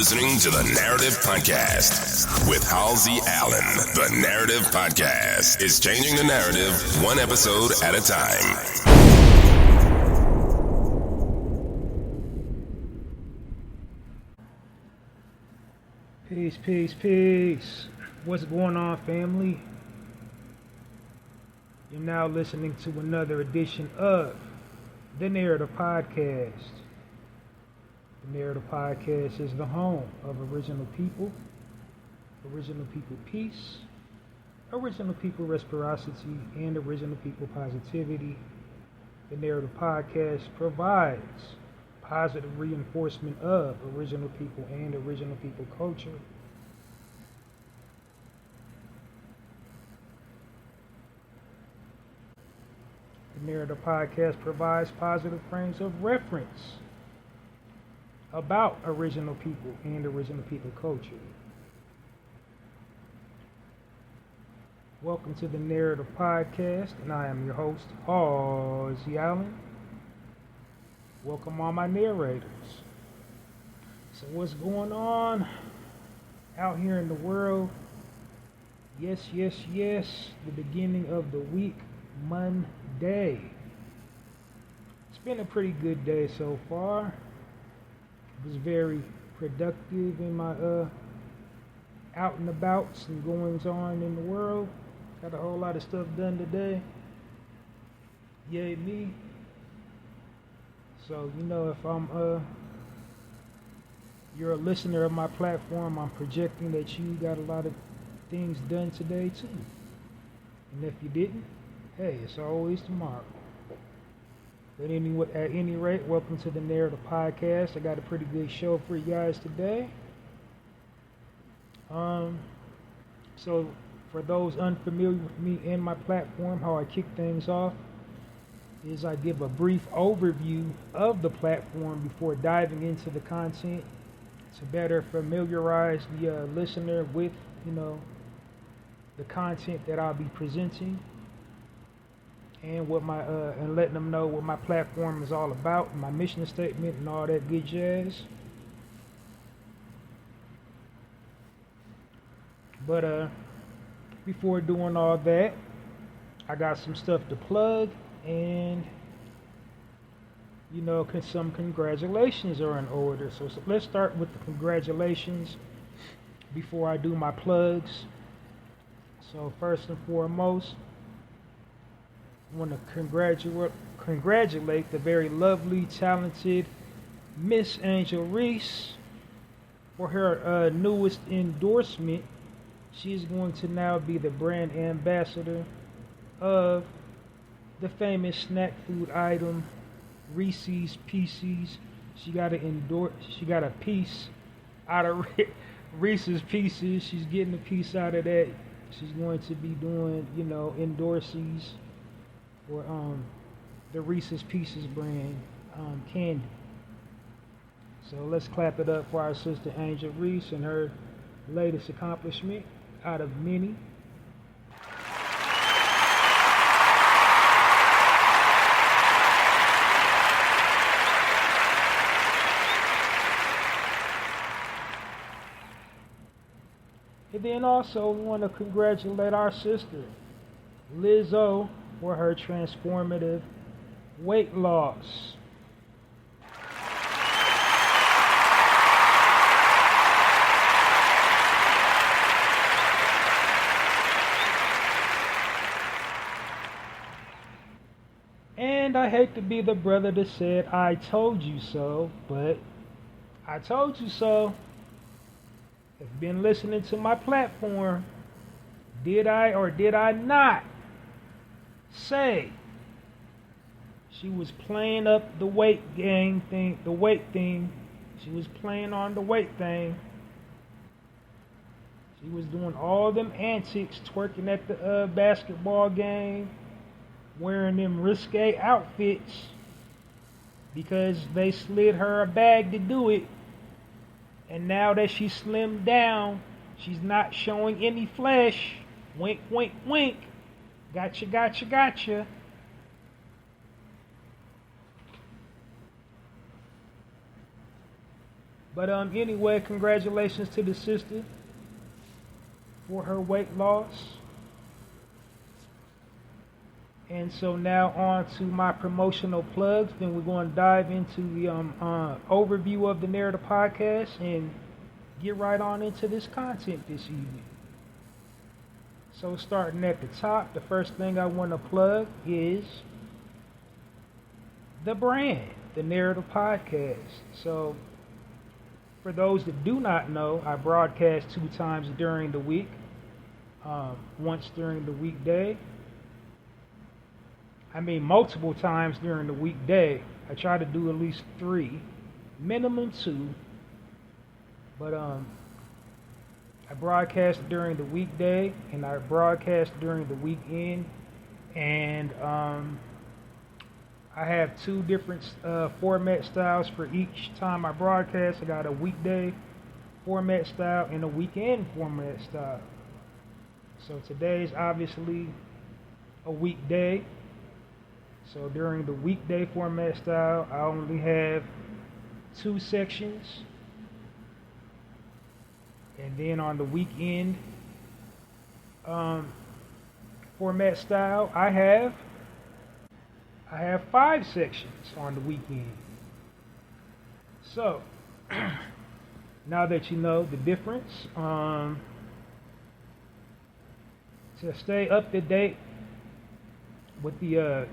listening to the Narrative Podcast with Halsey Allen. The Narrative Podcast is changing the narrative one episode at a time. Peace. What's going on, family? You're now listening to another edition of the Narrative Podcast. The Narrative Podcast is the home of original people peace, original people reciprocity, and original people positivity. The Narrative Podcast provides positive reinforcement of original people and original people culture. The Narrative Podcast provides positive frames of reference about original people and original people culture. Welcome to the Narrative Podcast, and I am your host, Halsey Allen. Welcome all my narrators. So what's going on out here in the world? Yes, the beginning of the week, Monday. It's been a pretty good day so far. It was very productive in my out and abouts and goings on in the world. Got a whole lot of stuff done today. Yay me. So, if you're a listener of my platform, I'm projecting that you got a lot of things done today too. And if you didn't, hey, it's always tomorrow. But anyway, at any rate, welcome to the Narrative Podcast. I got a pretty good show for you guys today. So for those unfamiliar with me and my platform, how I kick things off is I give a brief overview of the platform before diving into the content to better familiarize the listener with, the content that I'll be presenting. And and letting them know what my platform is all about, my mission statement, and all that good jazz. But before doing all that, I got some stuff to plug, and some congratulations are in order. So let's start with the congratulations before I do my plugs. So first and foremost, I want to congratulate the very lovely, talented Miss Angel Reese for her newest endorsement. She's going to now be the brand ambassador of the famous snack food item Reese's Pieces. She got a piece out of Reese's Pieces. She's getting a piece out of that. She's going to be doing, endorsees for the Reese's Pieces brand candy. So let's clap it up for our sister Angel Reese and her latest accomplishment out of many. And then also we want to congratulate our sister Lizzo for her transformative weight loss. And I hate to be the brother that said, I told you so, but I told you so. If you've been listening to my platform, did I or did I not say she was playing up the weight thing? She was playing on the weight thing. She was doing all them antics, twerking at the basketball game, wearing them risque outfits because they slid her a bag to do it. And now that she's slimmed down, she's not showing any flesh. Wink, wink, wink. Gotcha. But anyway, congratulations to the sister for her weight loss. And so now on to my promotional plugs. Then we're going to dive into the overview of the Narrator podcast and get right on into this content this evening. So starting at the top, the first thing I want to plug is the brand, the Narrator podcast. So for those that do not know, I broadcast 2 times during the week, once during the weekday. Multiple times during the weekday. I try to do at least 3, minimum 2. But I broadcast during the weekday and I broadcast during the weekend. And I have 2 different format styles for each time I broadcast. I got a weekday format style and a weekend format style. So today's obviously a weekday. So during the weekday format style, I only have 2 sections. And then on the weekend format style, I have 5 sections on the weekend. So now that you know the difference, to stay up to date with the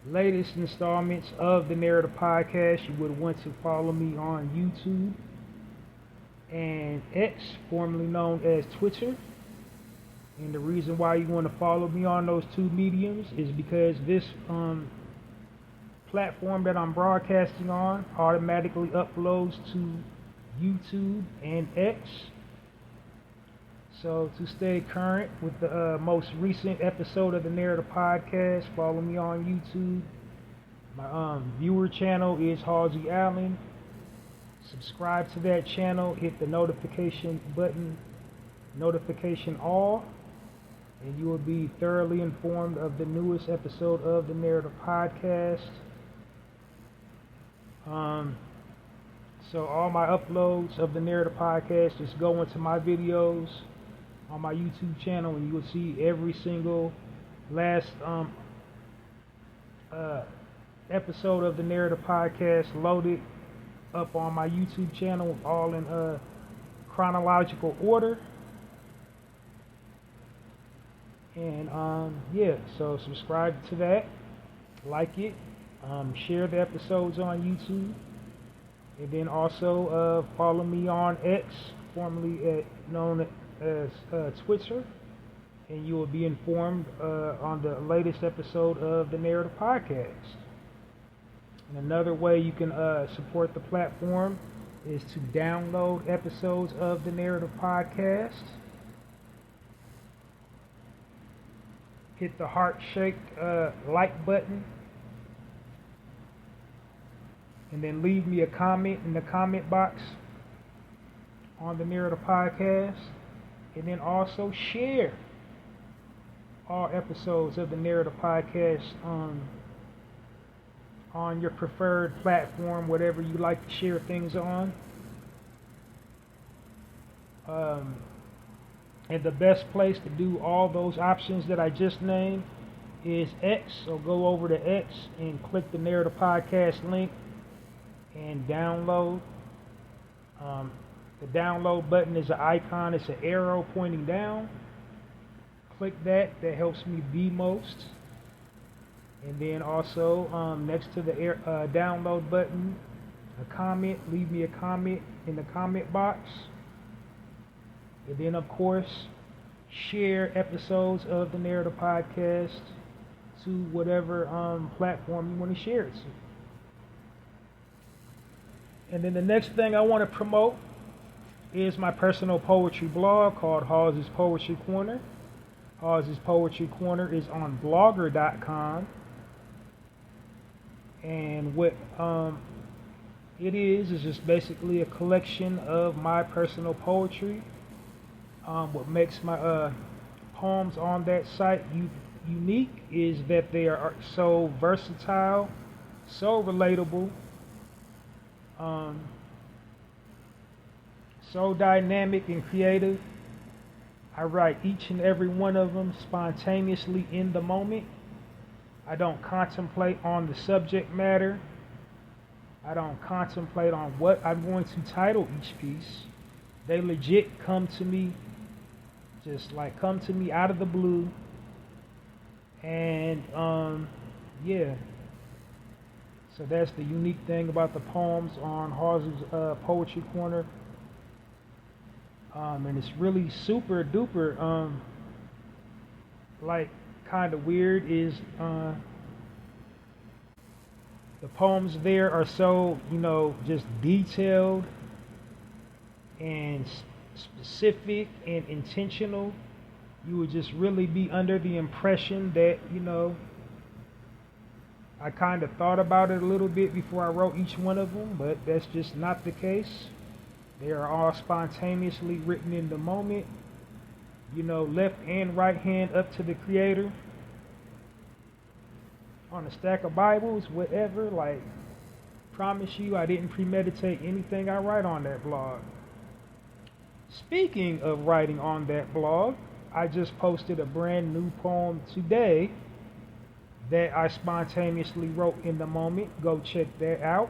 latest installments of the Narrator podcast, you would want to follow me on YouTube and X, formerly known as Twitter. And the reason why you want to follow me on those 2 mediums is because this platform that I'm broadcasting on automatically uploads to YouTube and X. So to stay current with the most recent episode of the Narrator podcast, follow me on YouTube. My viewer channel is Halsey Allen. Subscribe to that channel, hit the notification button, notification all, and you will be thoroughly informed of the newest episode of the Narrator podcast. So all my uploads of the Narrator podcast just go into my videos on my YouTube channel, and you will see every single last episode of the Narrator podcast loaded up on my YouTube channel, all in chronological order. And yeah, so subscribe to that, like it, share the episodes on YouTube, and then also follow me on X, formerly known as Twitter, and you will be informed on the latest episode of the Narrator podcast. And another way you can support the platform is to download episodes of the Narrator podcast. Hit the heart-shaped like button, and then leave me a comment in the comment box on the Narrator podcast, and then also share all episodes of the Narrator podcast on your preferred platform, whatever you like to share things on. And the best place to do all those options that I just named is X. So go over to X and click the Narrator podcast link and download. The download button is an icon. It's an arrow pointing down. Click that. That helps me the most. And then also next to the download button, a comment. Leave me a comment in the comment box. And then, of course, share episodes of the Narrator podcast to whatever platform you want to share it to. And then the next thing I want to promote is my personal poetry blog called Hallzies Poetry Corner. Hallzies Poetry Corner is on blogger.com. And what it is just basically a collection of my personal poetry. What makes my poems on that site unique is that they are so versatile, so relatable, Um, so dynamic and creative. I write each and every one of them spontaneously in the moment. I don't contemplate on the subject matter. I don't contemplate on what I'm going to title each piece. They legit come to me, just like come to me out of the blue. And yeah. So that's the unique thing about the poems on Hallzies Poetry Corner. And it's really super duper, like kind of weird is the poems there are so, just detailed and specific and intentional. You would just really be under the impression that, I kind of thought about it a little bit before I wrote each one of them, but that's just not the case. They are all spontaneously written in the moment, left and right hand up to the creator. On a stack of Bibles, whatever, like, promise you I didn't premeditate anything I write on that blog. Speaking of writing on that blog, I just posted a brand new poem today that I spontaneously wrote in the moment. Go check that out.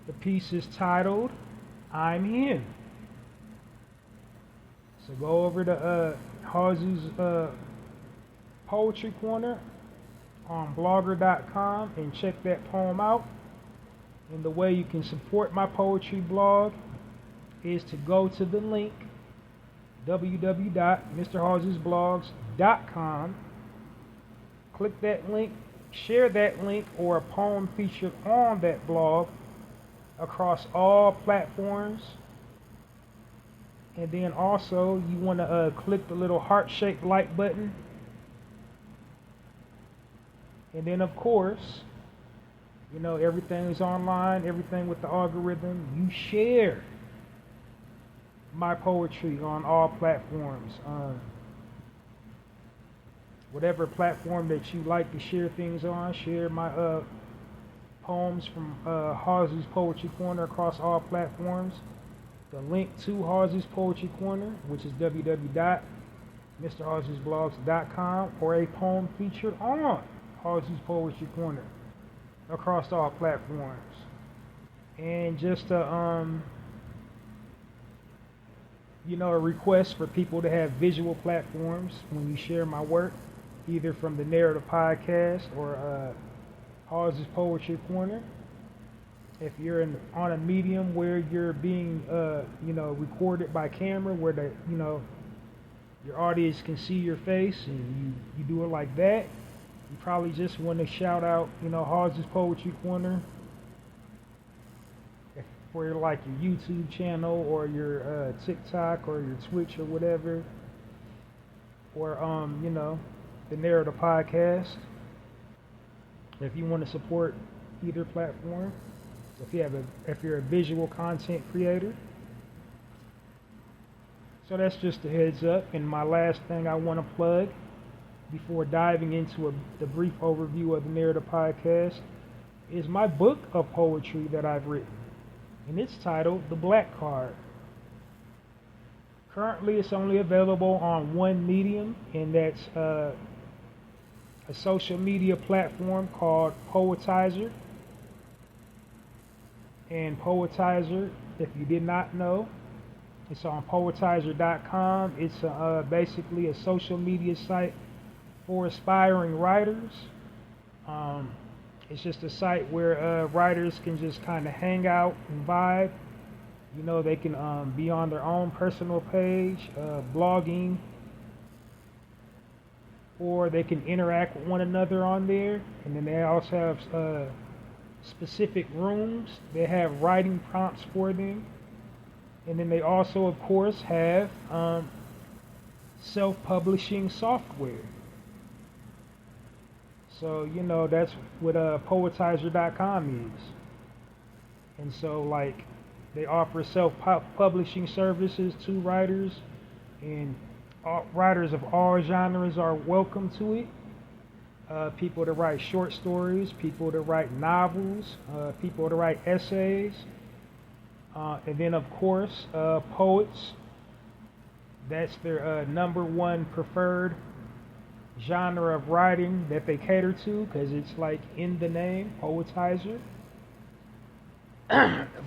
The piece is titled, I'm Him. So go over to Hallzies Poetry Corner on blogger.com and check that poem out. And the way you can support my poetry blog is to go to the link www.mrhallziesblogs.com. Click that link, share that link or a poem featured on that blog across all platforms. And then also you want to click the little heart-shaped like button. And then of course, everything is online, everything with the algorithm. You share my poetry on all platforms. Whatever platform that you like to share things on, share my poems from Hallzies Poetry Corner across all platforms. The link to Hallzies Poetry Corner, which is www.mrhallziesblogs.com, or a poem featured on Hallzies Poetry Corner across all platforms. And just a request for people to have visual platforms when you share my work, either from the Narrator podcast or Hallzies Poetry Corner. If you're on a medium where you're being, recorded by camera, where your audience can see your face, and you do it like that, you probably just want to shout out, Hallzies Poetry Corner for like your YouTube channel or your TikTok or your Twitch or whatever, or the Narrator podcast. If you want to support either platform, if you're a visual content creator. So that's just a heads up. And my last thing I want to plug before diving into the brief overview of the Narrator podcast is my book of poetry that I've written. And it's titled The Black Card. Currently it's only available on one medium, and that's a social media platform called Poetizer. And Poetizer, if you did not know, it's on poetizer.com. It's basically a social media site for aspiring writers. It's just a site where writers can just kind of hang out and vibe. They can be on their own personal page, blogging, or they can interact with one another on there. And then they also have specific rooms. They have writing prompts for them. And then they also, of course, have self-publishing software. So, that's what Poetizer.com is. And so, like, they offer self-publishing services to writers, and writers of all genres are welcome to it. people that write short stories, people that write novels, people that write essays, and then of course poets. That's their number one preferred genre of writing that they cater to, because it's like in the name, poetizer.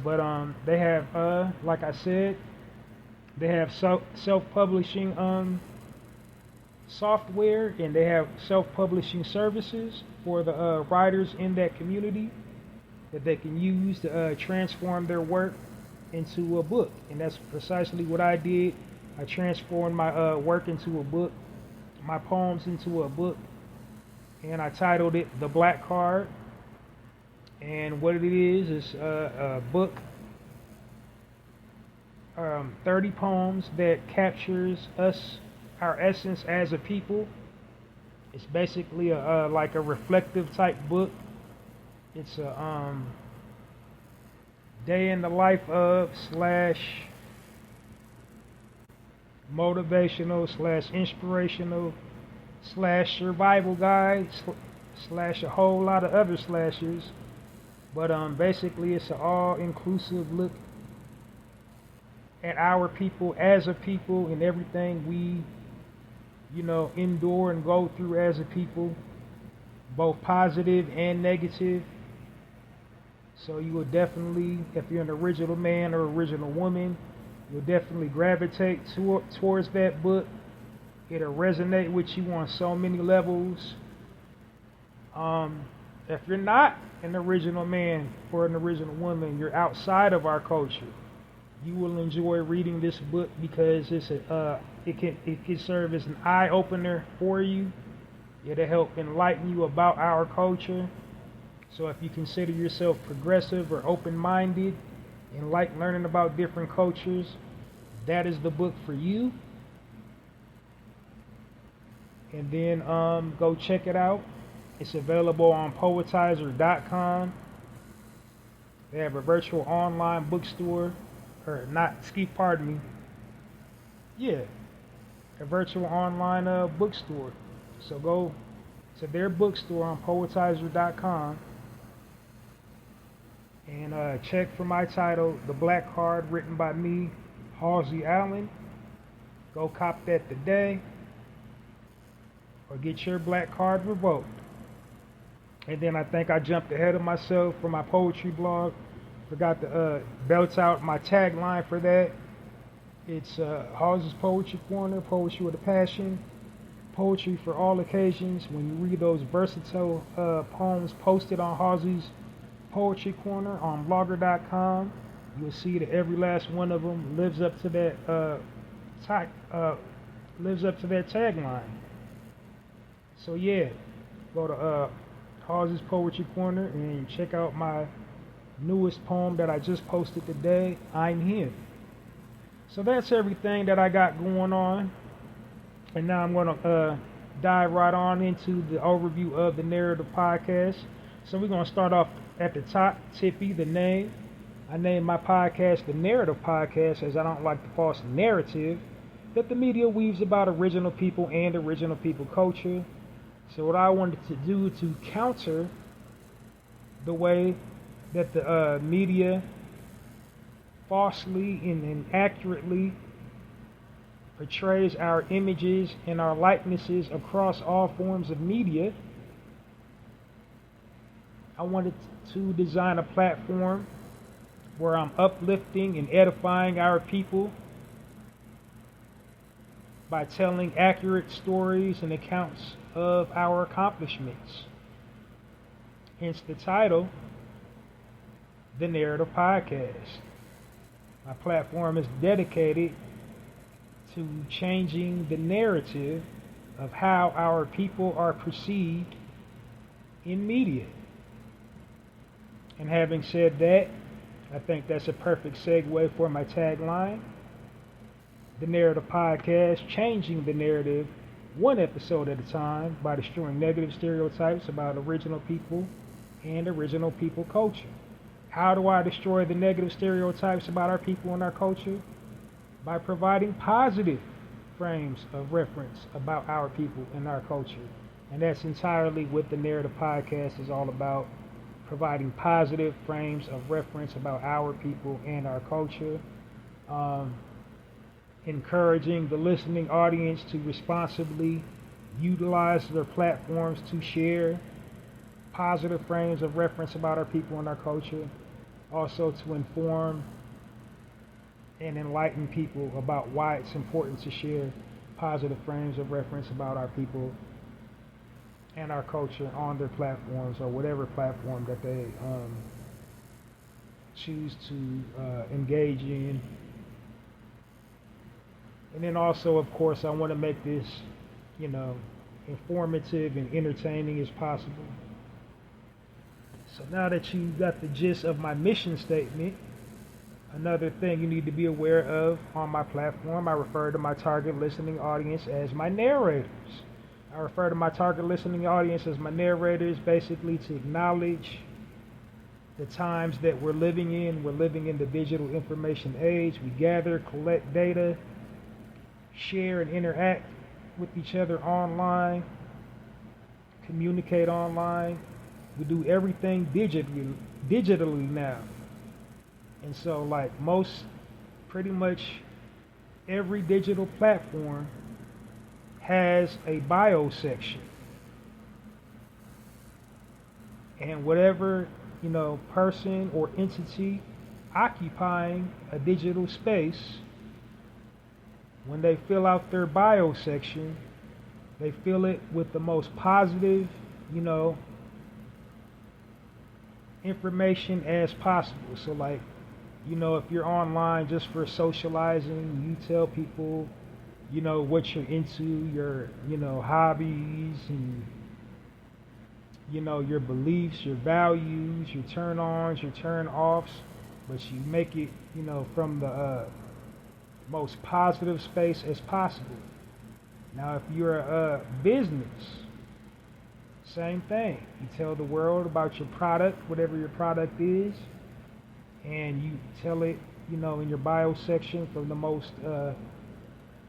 But they have, like I said, they have self-publishing software, and they have self-publishing services for the writers in that community that they can use to transform their work into a book. And that's precisely what I did. I transformed my work into a book, my poems into a book, and I titled it The Black Card. And what it is a book, 30 poems that captures us, our essence as a people. It's basically like a reflective type book. It's a day in the life of / motivational / inspirational / survival guide / a whole lot of other slashes. But basically it's an all-inclusive look at our people as a people and everything we, endure and go through as a people, both positive and negative. So you will definitely, if you're an original man or original woman, you'll definitely gravitate towards that book. It'll resonate with you on so many levels. If you're not an original man or an original woman, you're outside of our culture, you will enjoy reading this book, because it can serve as an eye opener for you. It'll help enlighten you about our culture. So if you consider yourself progressive or open-minded and like learning about different cultures, that is the book for you. And then go check it out. It's available on poetizer.com. They have a virtual online bookstore, a virtual online bookstore. So go to their bookstore on poetizer.com and check for my title, The Black Card, written by me, Halsey Allen. Go cop that today, or get your black card revoked. And then I think I jumped ahead of myself for my poetry blog. Forgot to belt out my tagline for that. It's Halsey's Poetry Corner, poetry with a passion, poetry for all occasions. When you read those versatile poems posted on Halsey's Poetry Corner on blogger.com, you'll see that every last one of them lives up to that tagline. So yeah, go to Halsey's Poetry Corner and check out my newest poem that I just posted today, I'm Him. So that's everything that I got going on. And now I'm going to dive right on into the overview of the Narrative Podcast. So we're going to start off at the top, Tippy, the name. I named my podcast the Narrative Podcast, as I don't like the false narrative that the media weaves about original people and original people culture. So what I wanted to do to counter the way that the media falsely and inaccurately portrays our images and our likenesses across all forms of media, I wanted to design a platform where I'm uplifting and edifying our people by telling accurate stories and accounts of our accomplishments. Hence the title, The Narrative Podcast. My platform is dedicated to changing the narrative of how our people are perceived in media. And having said that, I think that's a perfect segue for my tagline. The Narrative Podcast, changing the narrative one episode at a time by destroying negative stereotypes about original people and original people culture. How do I destroy the negative stereotypes about our people and our culture? By providing positive frames of reference about our people and our culture. And that's entirely what the Narrative Podcast is all about, providing positive frames of reference about our people and our culture, um, encouraging the listening audience to responsibly utilize their platforms to share positive frames of reference about our people and our culture, also to inform and enlighten people about why it's important to share positive frames of reference about our people and our culture on their platforms or whatever platform that they choose to engage in. And then also, of course, I want to make this, informative and entertaining as possible. So now that you got the gist of my mission statement, another thing you need to be aware of on my platform, I refer to my target listening audience as my narrators. I refer to my target listening audience as my narrators basically to acknowledge the times that we're living in. We're living in the digital information age. We gather, collect data, share and interact with each other online, communicate online. We do everything digitally now. And so like pretty much every digital platform has a bio section. And whatever, person or entity occupying a digital space, when they fill out their bio section, they fill it with the most positive, information as possible. So like, if you're online just for socializing, you tell people, what you're into, your, hobbies and, your beliefs, your values, your turn-ons, your turn-offs, but you make it, from the most positive space as possible. Now, if you're a business, same thing. You tell the world about your product, whatever your product is, and you tell it, in your bio section from the most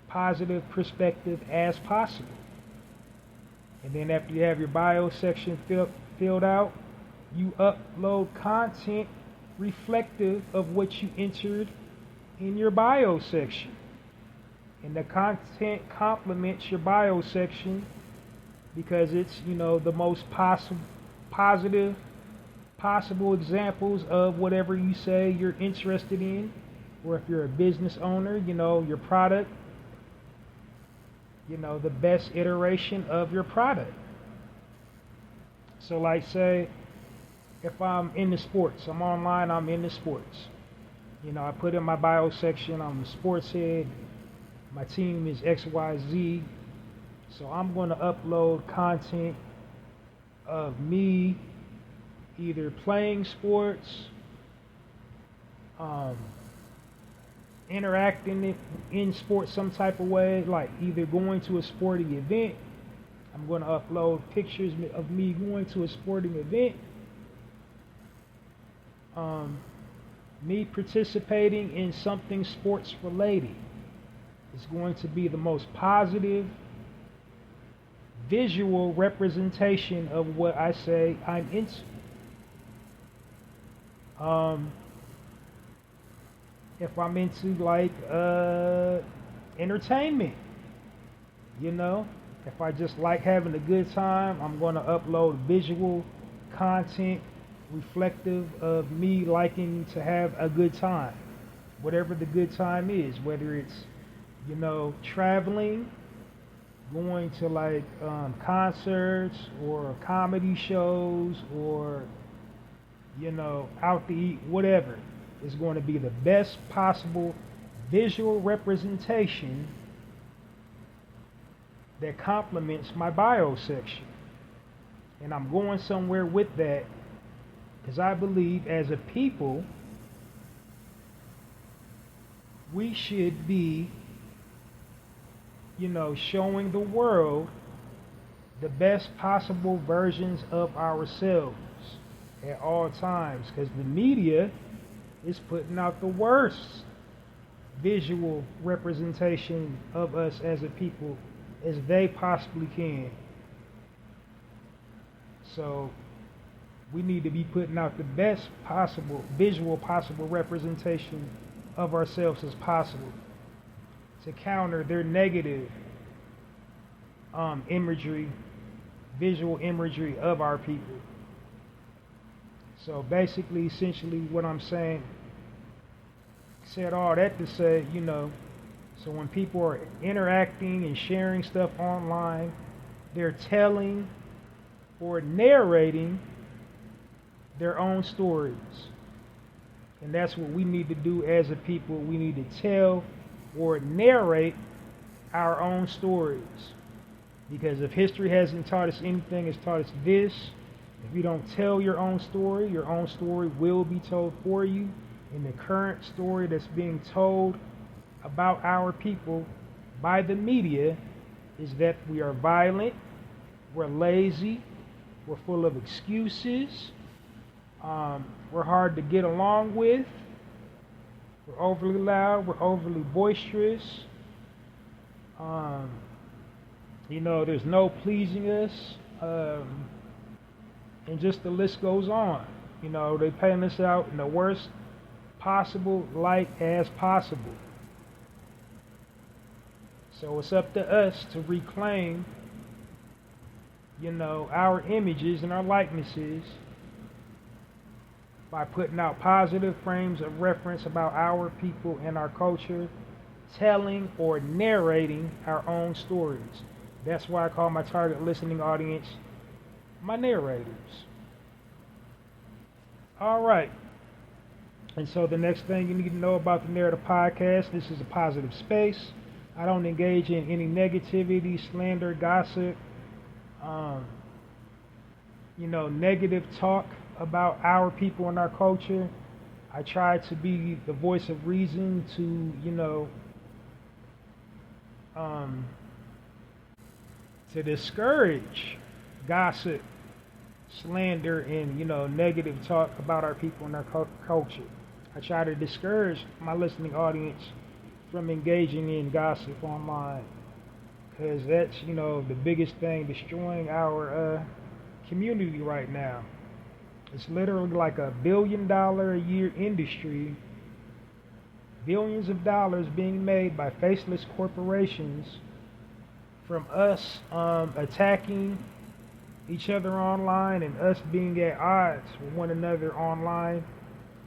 positive perspective as possible. And then after you have your bio section filled out, you upload content reflective of what you entered in your bio section. And the content complements your bio section because it's, the most positive possible examples of whatever you say you're interested in. Or if you're a business owner, your product, the best iteration of your product. So like say, if I'm in the sports, I'm online, I'm in the sports. I put in my bio section, I'm a sports head, my team is XYZ. So I'm going to upload content of me either playing sports, interacting in sports some type of way, like either going to a sporting event. I'm going to upload pictures of me going to a sporting event, me participating in something sports related. It's going to be the most positive visual representation of what I say I'm into. If I'm into like entertainment, if I just like having a good time, I'm going to upload visual content reflective of me liking to have a good time, whatever the good time is, whether it's traveling, going to like concerts or comedy shows or out to eat, whatever. Is going to be the best possible visual representation that complements my bio section. And I'm going somewhere with that because I believe as a people we should be showing the world the best possible versions of ourselves at all times, because the media is putting out the worst visual representation of us as a people as they possibly can. So we need to be putting out the best possible, visual possible representation of ourselves as possible to counter their negative imagery, visual imagery of our people. So basically, essentially what I'm saying, said all that to say, so when people are interacting and sharing stuff online, they're telling or narrating their own stories. And that's what we need to do as a people. We need to tell or narrate our own stories. Because if history hasn't taught us anything, it's taught us this. If you don't tell your own story will be told for you. And the current story that's being told about our people by the media is that we are violent, we're lazy, we're full of excuses, we're hard to get along with, we're overly loud, we're overly boisterous, there's no pleasing us, and just the list goes on. They paint us out in the worst possible light as possible. So it's up to us to reclaim, our images and our likenesses by putting out positive frames of reference about our people and our culture, telling or narrating our own stories. That's why I call my target listening audience my narrators. All right. And so the next thing you need to know about the Narrator Podcast, this is a positive space. I don't engage in any negativity, slander, gossip, negative talk about our people and our culture. I try to be the voice of reason to, to discourage gossip, slander, and, negative talk about our people and our culture. I try to discourage my listening audience from engaging in gossip online, because that's, the biggest thing destroying our community right now. It's literally like $1 billion a year industry, billions of dollars being made by faceless corporations from us attacking each other online and us being at odds with one another online,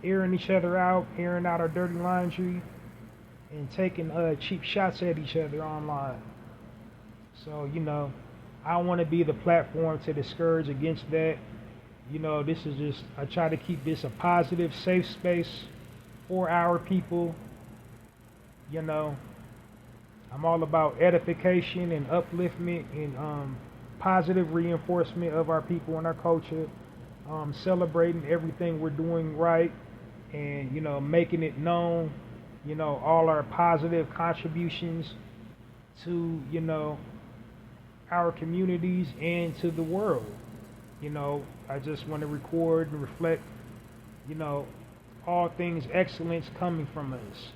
airing each other out, airing out our dirty laundry, and taking cheap shots at each other online. So, I want to be the platform to discourage against that. This is just, I try to keep this a positive, safe space for our people. I'm all about edification and upliftment and positive reinforcement of our people and our culture, celebrating everything we're doing right, and making it known, all our positive contributions to our communities and to the world. I just want to record and reflect all things excellence coming from us,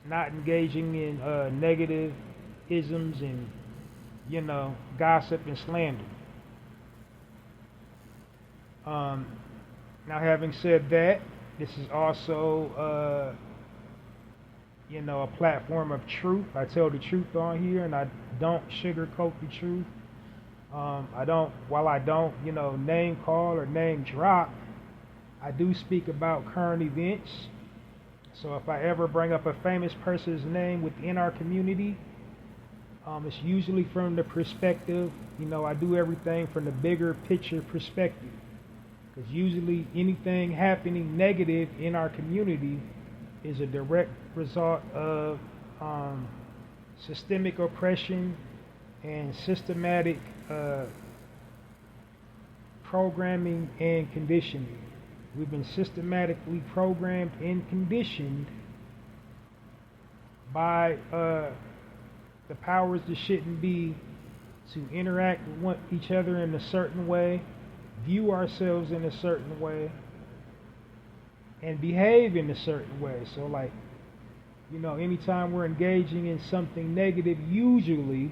not engaging in negative isms and gossip and slander. Now, having said that, this is also a platform of truth. I tell the truth on here, and I don't sugarcoat the truth. While I don't name call or name drop, I do speak about current events. So if I ever bring up a famous person's name within our community, it's usually from the perspective, I do everything from the bigger picture perspective. Because usually anything happening negative in our community is a direct result of systemic oppression and systematic programming and conditioning. We've been systematically programmed and conditioned by the powers that shouldn't be to interact with each other in a certain way, view ourselves in a certain way, and behave in a certain way. So anytime we're engaging in something negative, usually,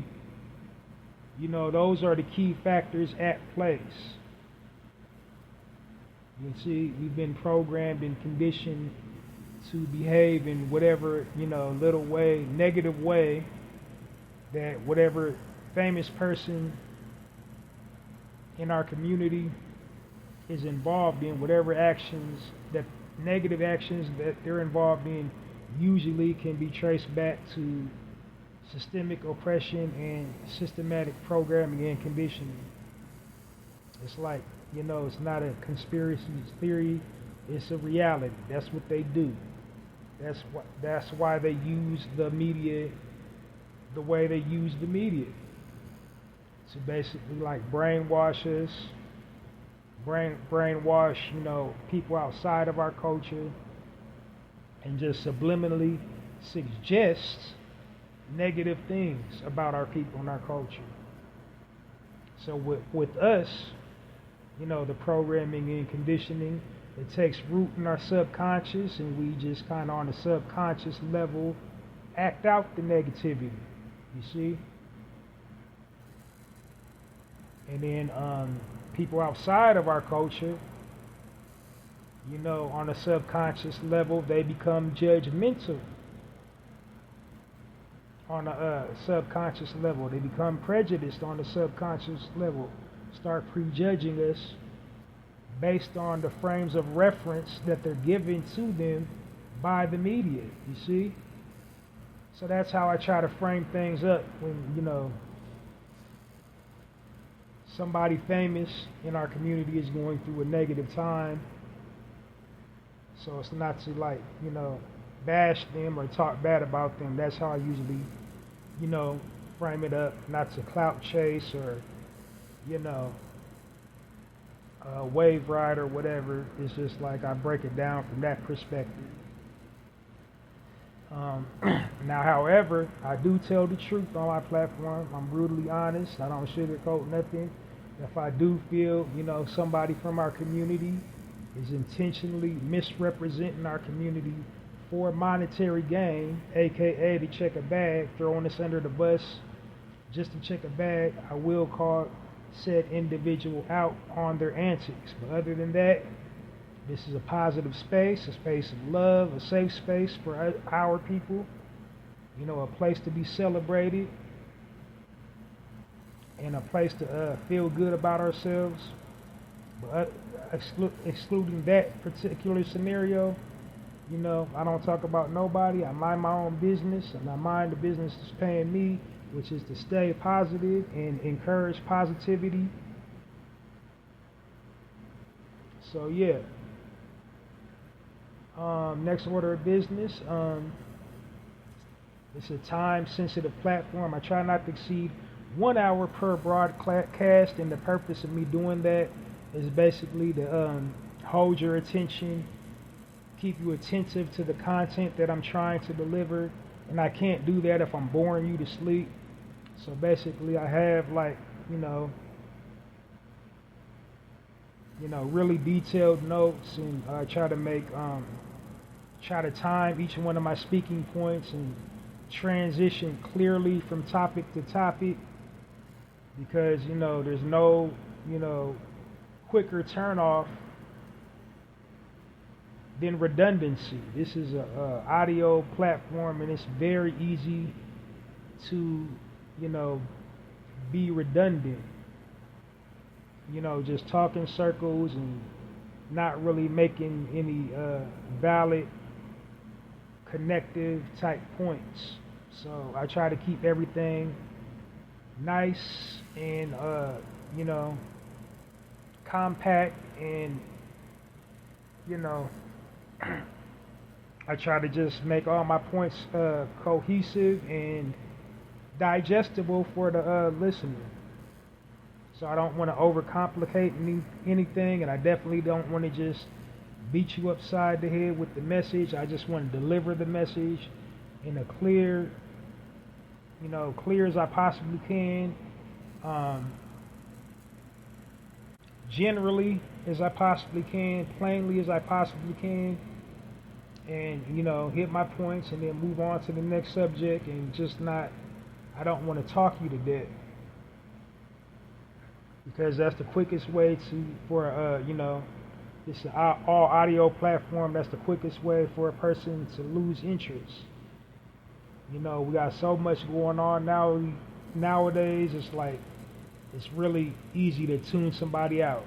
those are the key factors at place. You see, we've been programmed and conditioned to behave in whatever, little way, negative way that whatever famous person in our community is involved in, whatever actions, that negative actions that they're involved in, usually can be traced back to systemic oppression and systematic programming and conditioning. It's like, it's not a conspiracy theory, it's a reality. That's what they do. That's why they use the media the way they use the media. To basically like brainwash us, brainwash, people outside of our culture, and just subliminally suggest negative things about our people and our culture. So with us, the programming and conditioning, it takes root in our subconscious, and we just kind of on a subconscious level act out the negativity, you see? And then people outside of our culture, on a subconscious level, they become judgmental. On a subconscious level, they become prejudiced on the subconscious level, start prejudging us based on the frames of reference that they're given to them by the media, you see? So that's how I try to frame things up when, somebody famous in our community is going through a negative time. So it's not to like, bash them or talk bad about them. That's how I usually, frame it up, not to clout chase or, wave ride or whatever. It's just like I break it down from that perspective. Now, however, I do tell the truth on my platform. I'm brutally honest. I don't sugarcoat nothing. If I do feel, somebody from our community is intentionally misrepresenting our community for monetary gain, aka to check a bag, throwing us under the bus just to check a bag, I will call said individual out on their antics. But other than that, this is a positive space, a space of love, a safe space for our people, a place to be celebrated, and a place to feel good about ourselves. But excluding that particular scenario, I don't talk about nobody. I mind my own business, and I mind the business is paying me, which is to stay positive and encourage positivity. So yeah. Next order of business. It's a time-sensitive platform. I try not to exceed 1 hour per broadcast, and the purpose of me doing that is basically to hold your attention, keep you attentive to the content that I'm trying to deliver, and I can't do that if I'm boring you to sleep. So basically I have like, really detailed notes, and I try to time each one of my speaking points and transition clearly from topic to topic, because there's no quicker turn off than redundancy. This is a audio platform, and it's very easy to be redundant, just talk in circles and not really making any valid connective type points. So I try to keep everything nice and compact, and I try to just make all my points cohesive and digestible for the listener. So I don't want to overcomplicate anything, and I definitely don't want to just beat you upside the head with the message. I just want to deliver the message in a clear as I possibly can, generally as I possibly can, plainly as I possibly can, and hit my points and then move on to the next subject, and just not, I don't want to talk you to death, because that's the quickest way for It's an all audio platform. That's the quickest way for a person to lose interest. You know, we got so much going on nowadays. It's like it's really easy to tune somebody out.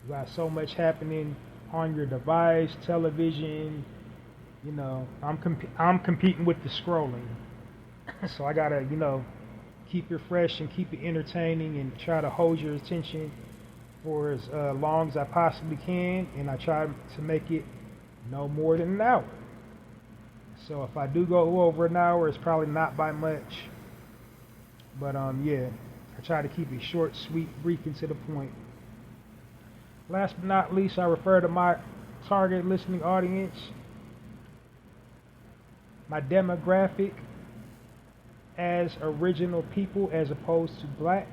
You got so much happening on your device, television. You know, I'm competing with the scrolling, so I gotta keep it fresh and keep it entertaining and try to hold your attention for as long as I possibly can, and I try to make it no more than an hour. So if I do go over an hour, it's probably not by much. But yeah, I try to keep it short, sweet, brief, and to the point. Last but not least, I refer to my target listening audience, my demographic, as original people as opposed to black.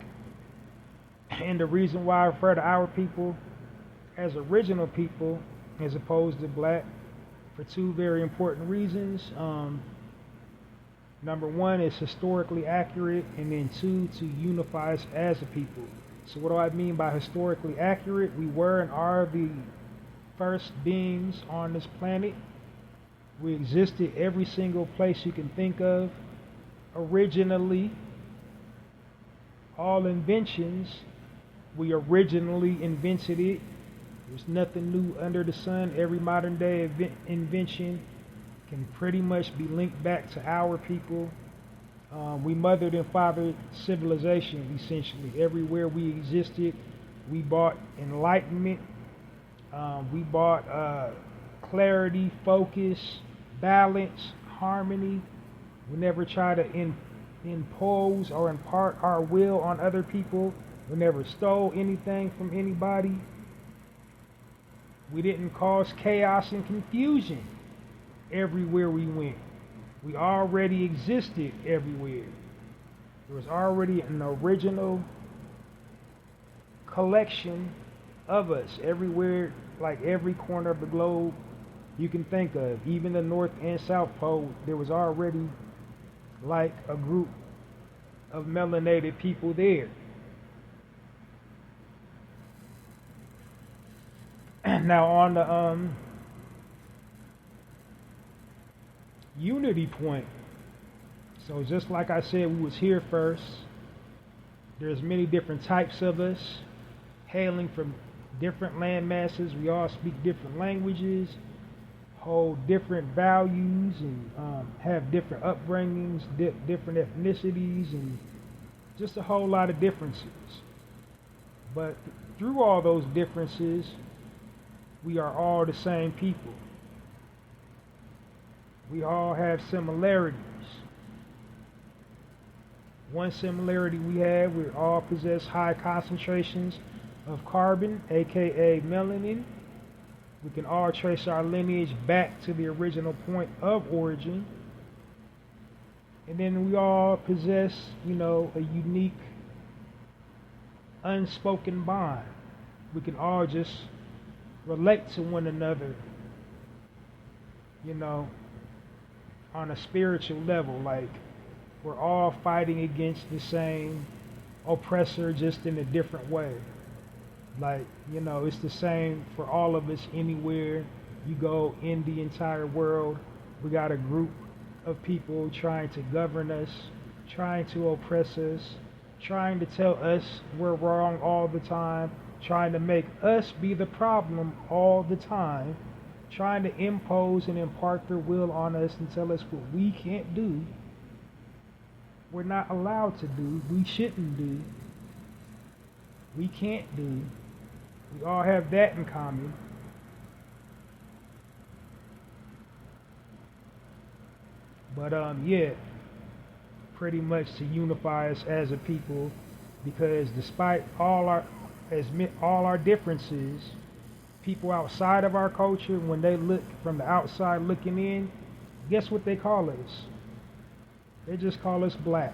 And the reason why I refer to our people as original people as opposed to black, for two very important reasons. Number one, it's historically accurate, and then two, to unify us as a people. So what do I mean by historically accurate? We were and are the first beings on this planet. We existed every single place you can think of. Originally, all inventions, we originally invented it. There's nothing new under the sun. Every modern day invention can pretty much be linked back to our people. We mothered and fathered civilization, essentially. Everywhere we existed, we brought enlightenment. We brought clarity, focus, balance, harmony. We never try to impose or impart our will on other people. We never stole anything from anybody. We didn't cause chaos and confusion everywhere we went. We already existed everywhere. There was already an original collection of us everywhere, like every corner of the globe you can think of. Even the North and South Pole, there was already like a group of melanated people there. Now on the unity point, so just like I said, we was here first. There's many different types of us, hailing from different land masses. We all speak different languages, hold different values, and have different upbringings, different ethnicities, and just a whole lot of differences. But through all those differences, we are all the same people. We all have similarities. One similarity we have, we all possess high concentrations of carbon, aka melanin. We can all trace our lineage back to the original point of origin. And then we all possess, a unique unspoken bond. We can all just relate to one another, on a spiritual level. Like, we're all fighting against the same oppressor, just in a different way. Like, it's the same for all of us anywhere you go in the entire world. We got a group of people trying to govern us, trying to oppress us, trying to tell us we're wrong all the time, trying to make us be the problem all the time, trying to impose and impart their will on us and tell us what we can't do, we're not allowed to do, we shouldn't do, we can't do. We all have that in common. But yeah, pretty much to unify us as a people, because despite all our differences, people outside of our culture, when they look from the outside looking in, guess what they call us? They just call us black.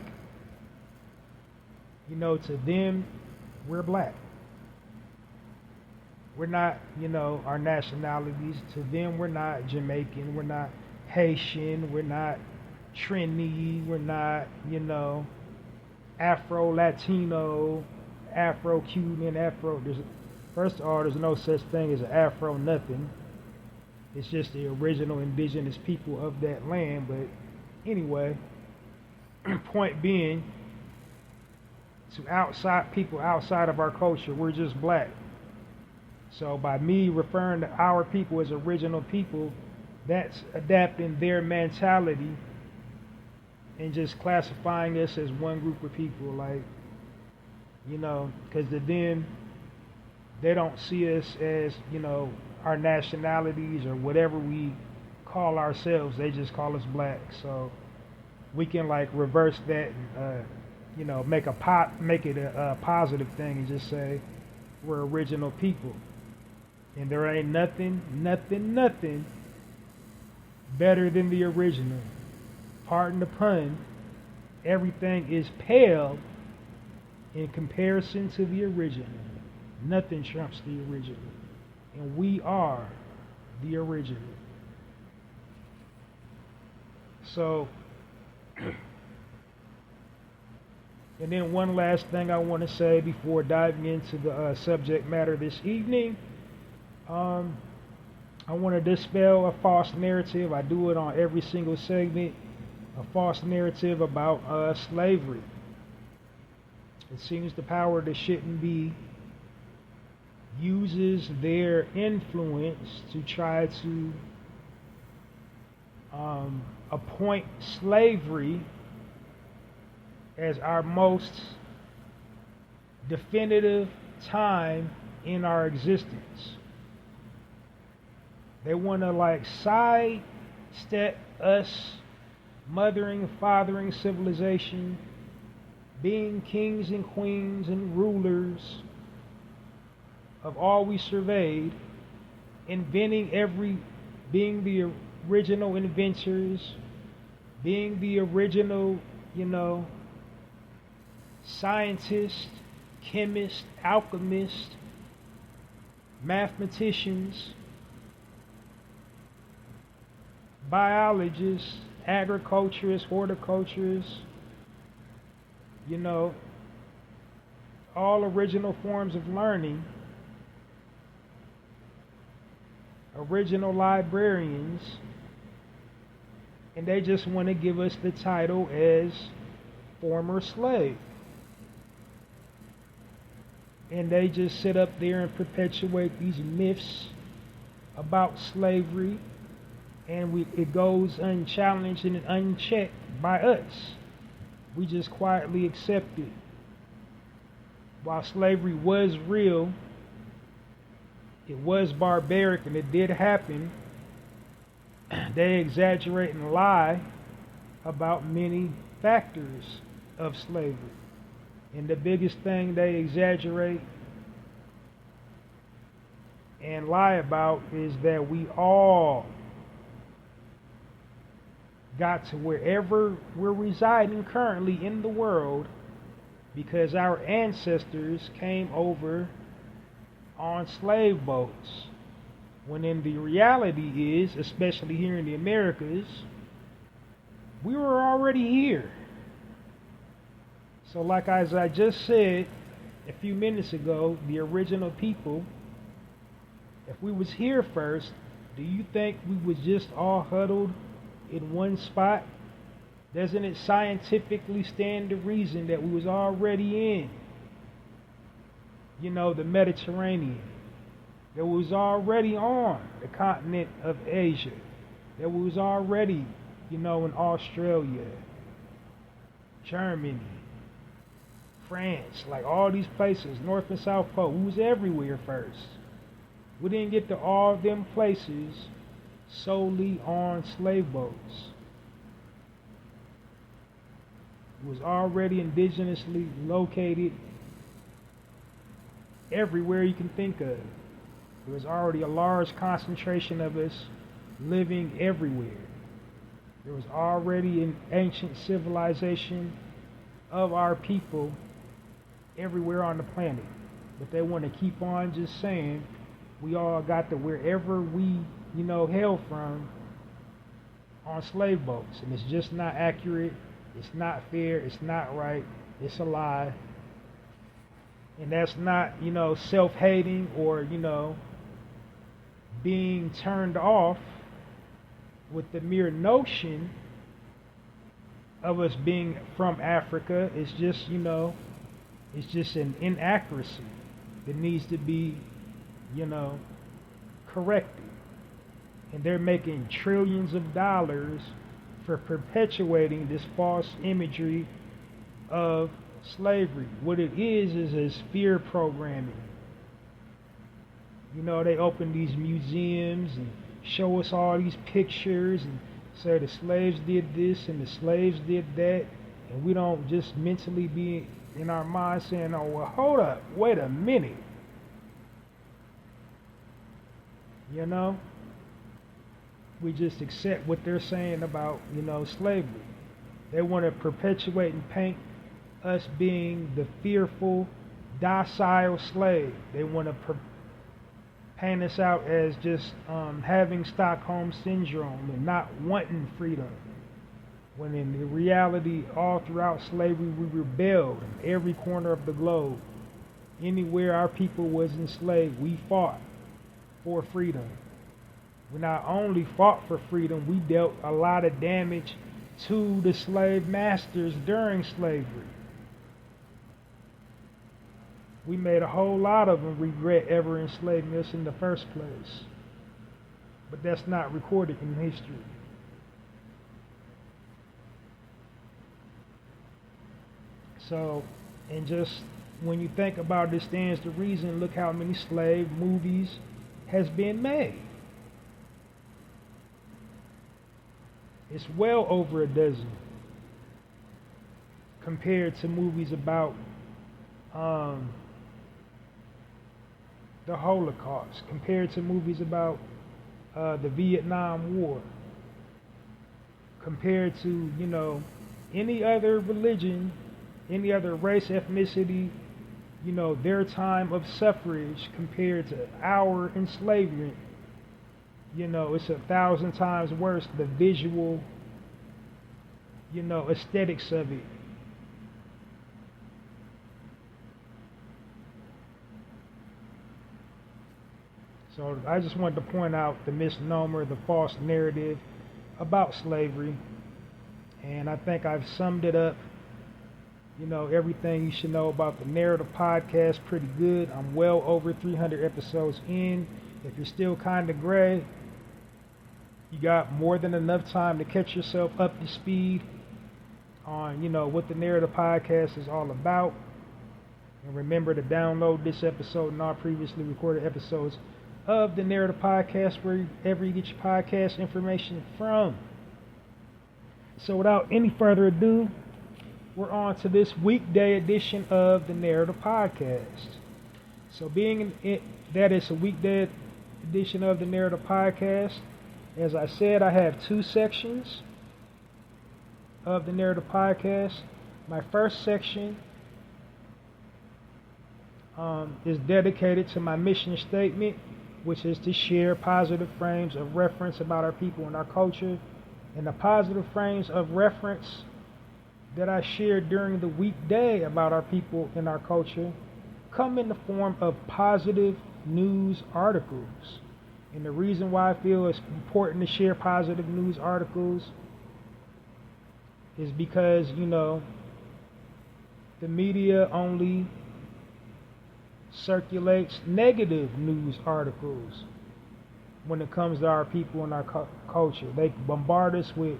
To them, we're black. We're not, our nationalities. To them, we're not Jamaican, we're not Haitian, we're not Trini, we're not, Afro-Latino, Afro-Cuban, First of all, there's no such thing as an Afro nothing. It's just the original indigenous people of that land. But anyway, point being, to people outside of our culture, we're just black. So by me referring to our people as original people, that's adapting their mentality and just classifying us as one group of people, like, because then they don't see us as, our nationalities or whatever we call ourselves. They just call us black. So we can like reverse that and, make it a positive thing and just say we're original people. And there ain't nothing better than the original. Pardon the pun. Everything is pale in comparison to the original. Nothing trumps the original. And we are the original. So, and then one last thing I want to say before diving into the subject matter this evening. I want to dispel a false narrative. I do it on every single segment. A false narrative about slavery. It seems the power that shouldn't be uses their influence to try to appoint slavery as our most definitive time in our existence. They want to like sidestep us mothering and fathering civilization, being kings and queens and rulers of all we surveyed, being the original inventors, being the original, scientists, chemists, alchemists, mathematicians, biologists, agriculturists, horticulturists, all original forms of learning, original librarians, and they just want to give us the title as former slave. And they just sit up there and perpetuate these myths about slavery, and it goes unchallenged and unchecked by us. We just quietly accept it. While slavery was real, it was barbaric, and it did happen, they exaggerate and lie about many factors of slavery. And the biggest thing they exaggerate and lie about is that we all got to wherever we're residing currently in the world because our ancestors came over on slave boats. When in the reality is, especially here in the Americas, we were already here. So like as I just said a few minutes ago, the original people, if we was here first, do you think we was just all huddled in one spot? Doesn't it scientifically stand to reason that we was already in, the Mediterranean? That we was already on the continent of Asia. That we was already, in Australia, Germany, France, like all these places, North and South Pole. We was everywhere first. We didn't get to all of them places solely on slave boats. It was already indigenously located everywhere you can think of. There was already a large concentration of us living everywhere. There was already an ancient civilization of our people everywhere on the planet. But they want to keep on just saying we all got to wherever we, hail from on slave boats. And it's just not accurate. It's not fair. It's not right. It's a lie. And that's not, self-hating or, being turned off with the mere notion of us being from Africa. It's just, it's just an inaccuracy that needs to be, corrected. And they're making trillions of dollars for perpetuating this false imagery of slavery. What it is fear programming. They open these museums and show us all these pictures and say the slaves did this and the slaves did that, and we don't just mentally be in our mind saying, oh, well, hold up, wait a minute. We just accept what they're saying about, slavery. They want to perpetuate and paint us being the fearful, docile slave. They want to paint us out as just having Stockholm syndrome and not wanting freedom. When in reality, all throughout slavery, we rebelled in every corner of the globe. Anywhere our people was enslaved, we fought for freedom. We not only fought for freedom, we dealt a lot of damage to the slave masters during slavery. We made a whole lot of them regret ever enslaving us in the first place. But that's not recorded in history. So, and just when you think about this stands to reason, look how many slave movies has been made. It's well over a dozen compared to movies about the Holocaust, compared to movies about the Vietnam War, compared to, any other religion, any other race, ethnicity, their time of suffrage compared to our enslavement. It's 1,000 times worse, the visual, aesthetics of it. So I just wanted to point out the misnomer, the false narrative about slavery. And I think I've summed it up, everything you should know about the Narrator podcast pretty good. I'm well over 300 episodes in. If you're still kind of gray, you got more than enough time to catch yourself up to speed on, what the Narrator podcast is all about. And remember to download this episode and all previously recorded episodes of the Narrator podcast wherever you get your podcast information from. So without any further ado, we're on to this weekday edition of the Narrator podcast. So being that it's a weekday edition of the Narrator podcast, as I said, I have two sections of the Narrator podcast. My first section is dedicated to my mission statement, which is to share positive frames of reference about our people and our culture. And the positive frames of reference that I shared during the weekday about our people and our culture come in the form of positive news articles. And the reason why I feel it's important to share positive news articles is because, the media only circulates negative news articles when it comes to our people and our culture. They bombard us with,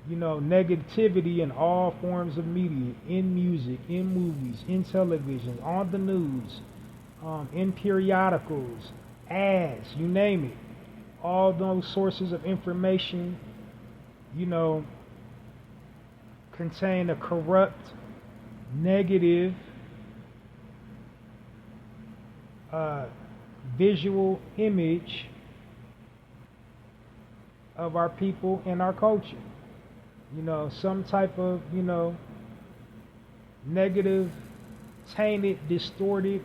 negativity in all forms of media, in music, in movies, in television, on the news, in periodicals, ads, you name it. All those sources of information, contain a corrupt, negative, visual image of our people and our culture. Some type of, negative, tainted, distorted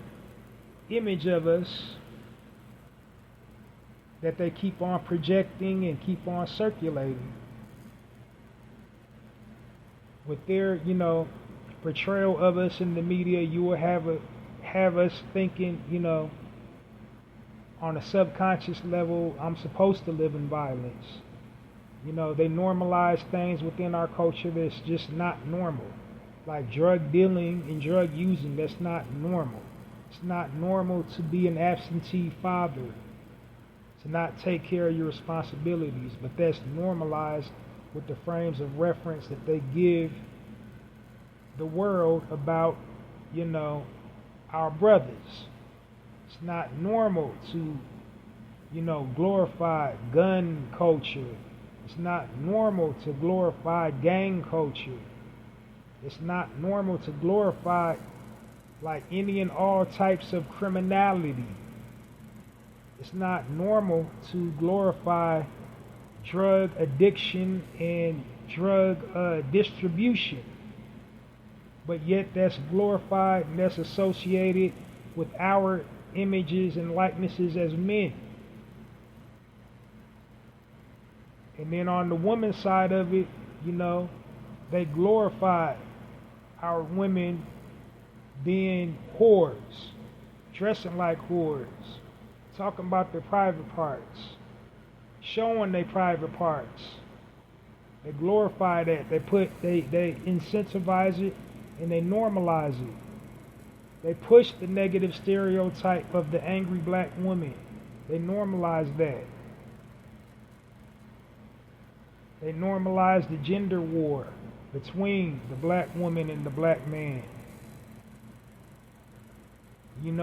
image of us that they keep on projecting and keep on circulating. With their, portrayal of us in the media, you will have have us thinking, on a subconscious level, I'm supposed to live in violence. They normalize things within our culture that's just not normal. Like drug dealing and drug using, that's not normal. It's not normal to be an absentee father, to not take care of your responsibilities, but that's normalized with the frames of reference that they give the world about, our brothers. It's not normal to, glorify gun culture. It's not normal to glorify gang culture. It's not normal to glorify like any and all types of criminality. It's not normal to glorify drug addiction and drug distribution. But yet that's glorified and that's associated with our images and likenesses as men. And then on the woman's side of it, they glorify our women being whores, dressing like whores, talking about their private parts, showing their private parts. They glorify that. They incentivize it and they normalize it. They push the negative stereotype of the angry black woman. They normalize that. They normalize the gender war between the black woman and the black man. In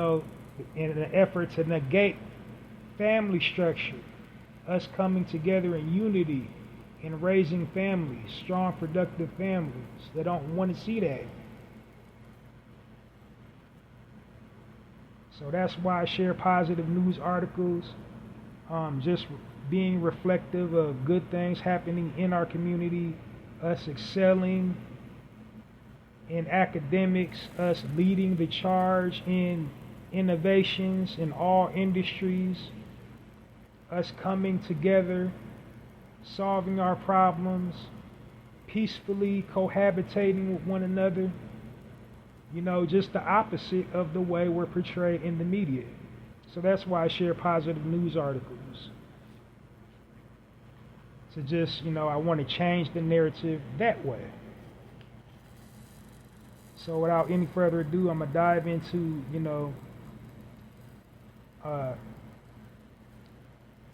an effort to negate family structure, us coming together in unity and raising families, strong, productive families. They don't want to see that. So that's why I share positive news articles, just being reflective of good things happening in our community, us excelling in academics, us leading the charge in innovations in all industries, us coming together, solving our problems, peacefully cohabitating with one another. Just the opposite of the way we're portrayed in the media. So that's why I share positive news articles. To just, I want to change the narrative that way. So without any further ado, I'm going to dive into,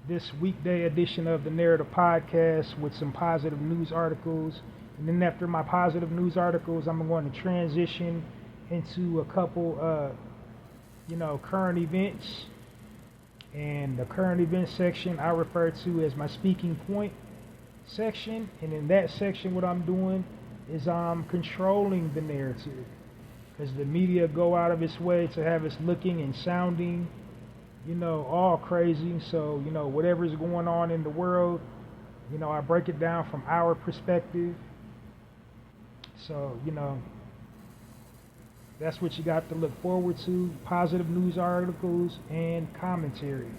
this weekday edition of the Narrator podcast with some positive news articles. And then after my positive news articles, I'm going to transition into a couple, current events. And the current events section I refer to as my speaking point section. And in that section, what I'm doing is I'm controlling the narrative, because the media go out of its way to have us looking and sounding, all crazy. So, whatever's going on in the world, I break it down from our perspective. So, that's what you got to look forward to: positive news articles and commentary.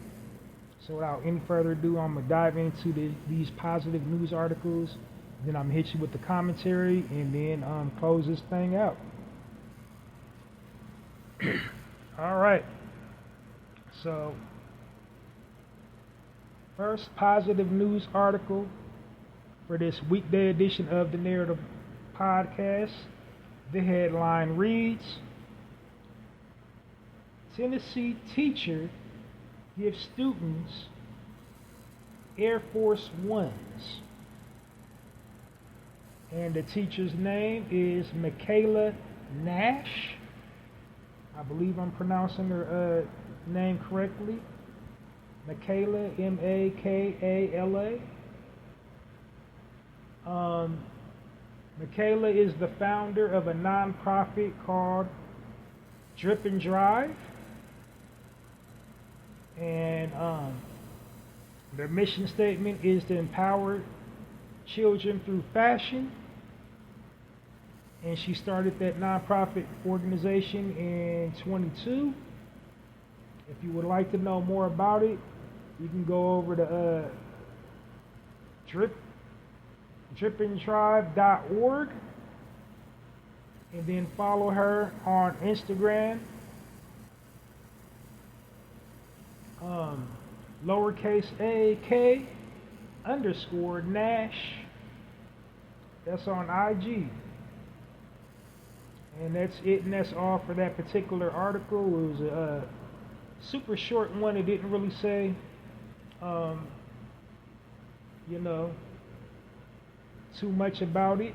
So without any further ado, I'm going to dive into these positive news articles. Then I'm going to hit you with the commentary and then close this thing out. All right. So, first positive news article for this weekday edition of the Narrative podcast. The headline reads, Tennessee teacher gives students Air Force Ones. And the teacher's name is Michaela Nash. I believe I'm pronouncing her name correctly. Michaela, Makala. Michaela is the founder of a nonprofit called Drip and Drive. And their mission statement is to empower children through fashion. And she started that nonprofit organization in 22. If you would like to know more about it, you can go over to dripandtribe.org and then follow her on Instagram um, lowercase a k underscore Nash. That's on IG. And that's it, and that's all for that particular article. It was a super short one. It didn't really say, you know, too much about it.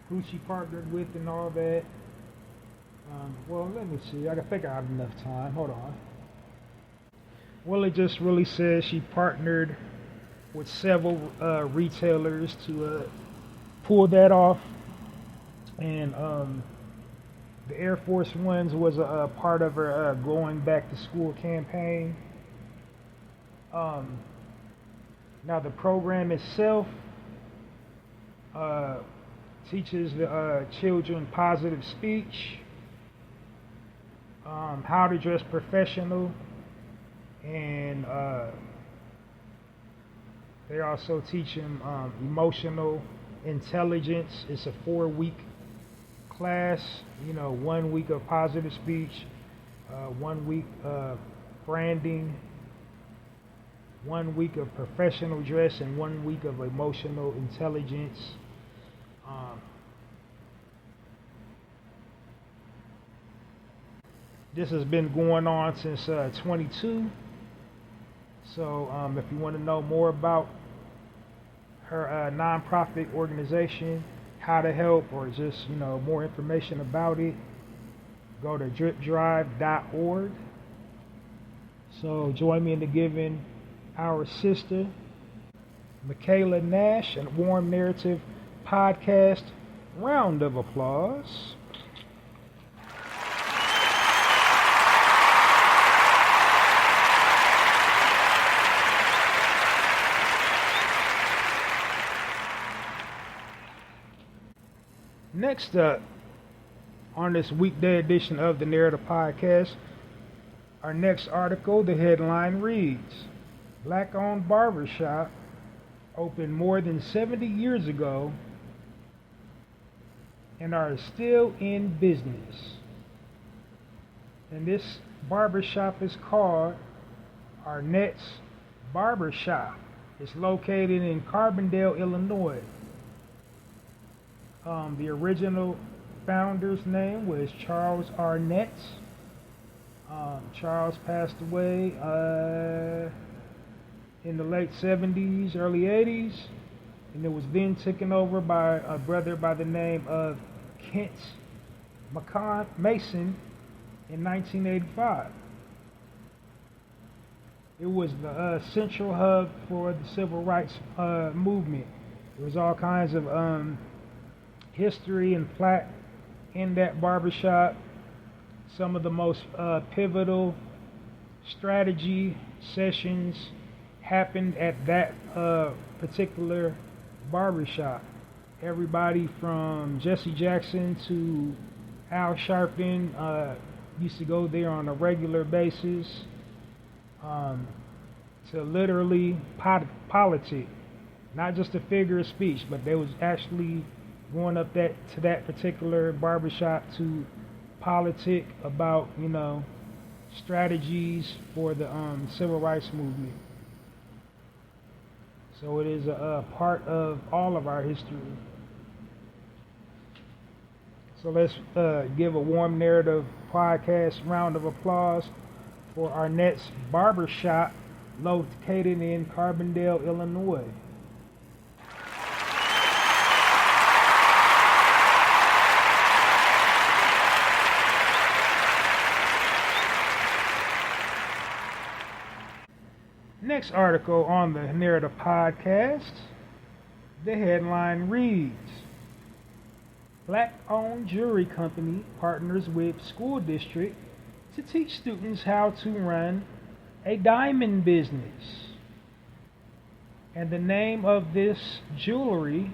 Who she partnered with and all that. Well, let me see. I think I have enough time. Hold on. Well, it just really says she partnered with several retailers to pull that off. And the Air Force Ones was a part of her going back to school campaign. Now the program itself teaches the children positive speech, how to dress professional, and they also teach them emotional intelligence. It's a 4-week class, 1 week of positive speech, 1 week of branding, 1 week of professional dress, and 1 week of emotional intelligence. This has been going on since 22. So if you want to know more about her nonprofit organization, how to help, or just more information about it, go to dripdrive.org. So join me in the giving our sister Michaela Nash and Warm Narrative podcast round of applause. Next up, on this weekday edition of the Narrator Podcast, our next article, the headline reads, Black-owned barbershop opened more than 70 years ago and are still in business. And this barbershop is called Arnett's Barbershop. It's located in Carbondale, Illinois. The original founder's name was Charles Arnett. Charles passed away in the late 70s, early 80s, and it was then taken over by a brother by the name of Kent Mason in 1985. It was the central hub for the civil rights movement. There was all kinds of history and plaque in that barbershop. Some of the most pivotal strategy sessions happened at that particular barbershop. Everybody from Jesse Jackson to Al Sharpton used to go there on a regular basis to literally politic, not just a figure of speech, but they was actually going up to that particular barbershop to politic about, strategies for the civil rights movement. So it is a part of all of our history. So let's give a Warm Narrative podcast round of applause for Arnett's Barbershop, located in Carbondale, Illinois. Next article on the Narrative Podcast, the headline reads, Black-owned jewelry company partners with school district to teach students how to run a diamond business. And the name of this jewelry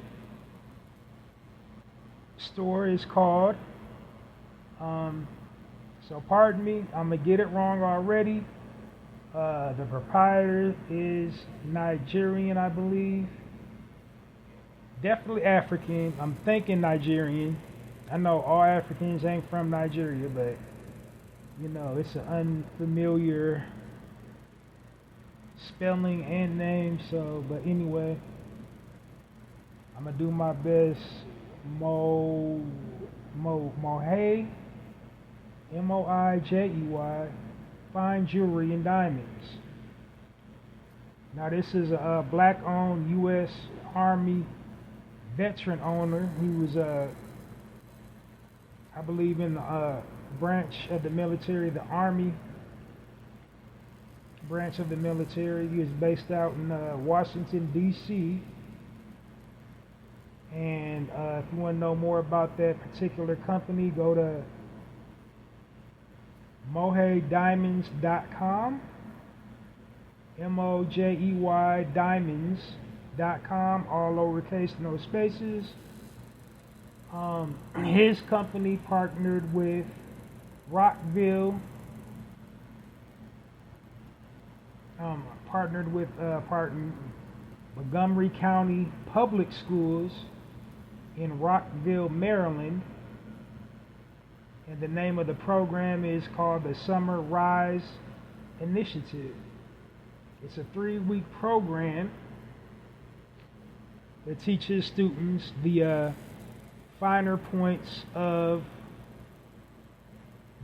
store is called, so pardon me, I'm going to get it wrong already. The proprietor is Nigerian, I believe. Definitely African. I'm thinking Nigerian. I know all Africans ain't from Nigeria, but You know, it's an unfamiliar spelling and name, so, but anyway, I'm gonna do my best. Mohey, Moijey, fine jewelry and diamonds. Now this is a black-owned U.S. Army veteran owner. He was, I believe, in the branch of the military, the Army branch of the military. He is based out in Washington, D.C. And if you want to know more about that particular company, go to moheydiamonds.com, MOJEY diamonds.com, all lowercase, no spaces. His company partnered with Rockville, Montgomery County Public Schools in Rockville, Maryland. And the name of the program is called the Summer Rise Initiative. It's a 3-week program that teaches students the finer points of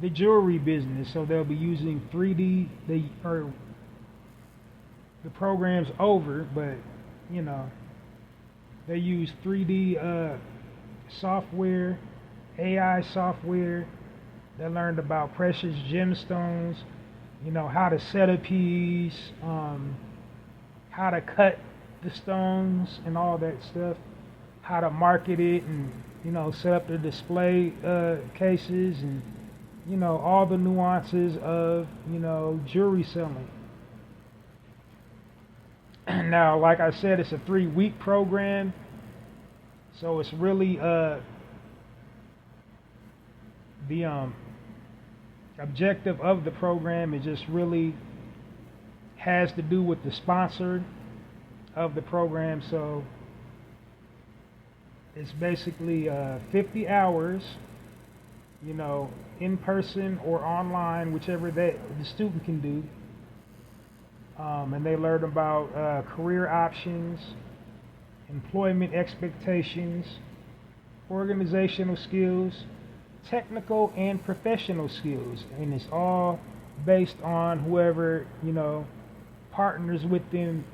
the jewelry business. So they'll be using 3D. The program's over, but you know, they use 3D software, AI software. They learned about precious gemstones, you know, how to set a piece, how to cut the stones and all that stuff, how to market it, and you know, set up the display cases, and you know, all the nuances of, you know, jewelry selling. Now, like I said, it's a 3-week program, so it's really the objective of the program is just really has to do with the sponsor of the program. So it's basically 50 hours, you know, in person or online, whichever the student can do. And they learn about career options, employment expectations, organizational skills, technical and professional skills, and it's all based on whoever, you know, partners with them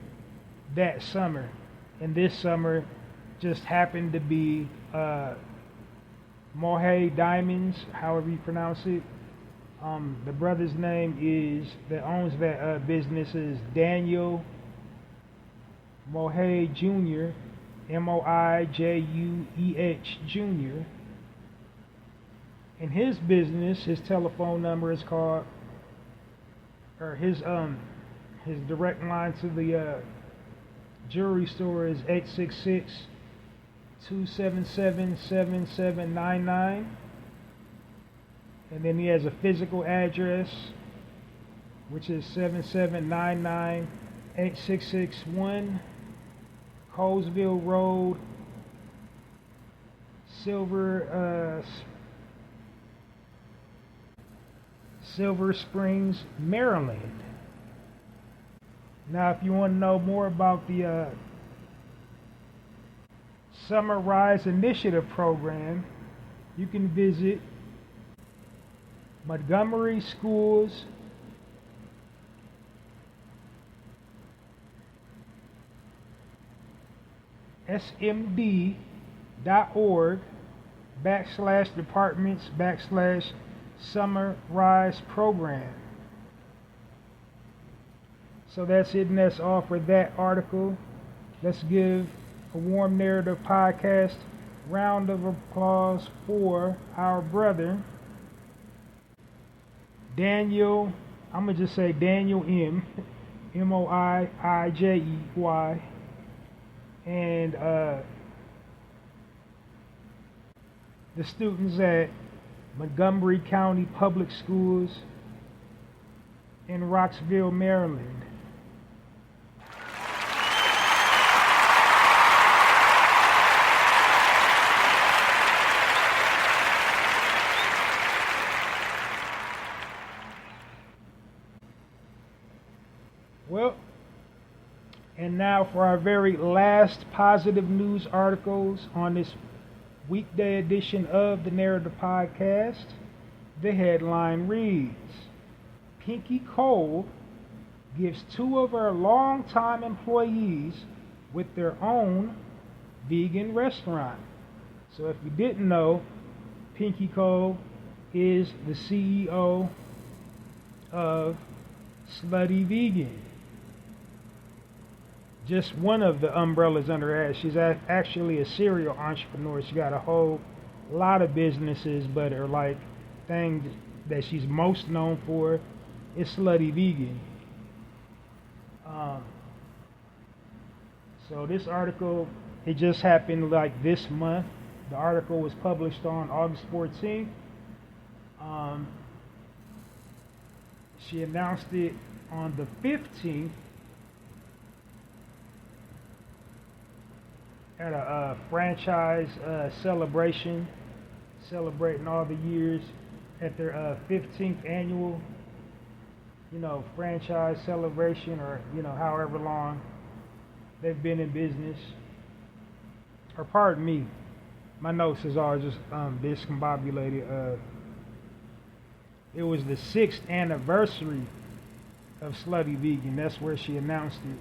that summer. And this summer just happened to be Mohey Diamonds, however you pronounce it. The brother's name that owns that business is Daniel Mohey Jr., Moijueh Jr. And his business, his telephone number is called, or his direct line to the jewelry store is 866-277-7799. And then he has a physical address, which is 7799 8661 Colesville Road, Silver Springs, Maryland. Now, if you want to know more about the Summer Rise Initiative program, you can visit Montgomery Schools smd.org/departments/Summer Rise Program. So that's it, and that's all for that article. Let's give a Warm Narrative Podcast round of applause for our brother Daniel. I'm gonna just say Daniel M. Moiijey, and the students at Montgomery County Public Schools in Roxville, Maryland. Well, and now for our very last positive news articles on this weekday edition of the Narrator Podcast. The headline reads, Pinky Cole gives two of her longtime employees with their own vegan restaurant. So if you didn't know, Pinky Cole is the CEO of Slutty Vegan. Just one of the umbrellas under her. She's actually a serial entrepreneur. She got a whole lot of businesses, but her thing that she's most known for is Slutty Vegan. So this article, it just happened this month. The article was published on August 14th. She announced it on the 15th at a franchise celebration, celebrating all the years at their 15th annual, franchise celebration, or however long they've been in business. Or pardon me, my notes is all just discombobulated. It was the 6th anniversary of Slutty Vegan. That's where she announced it.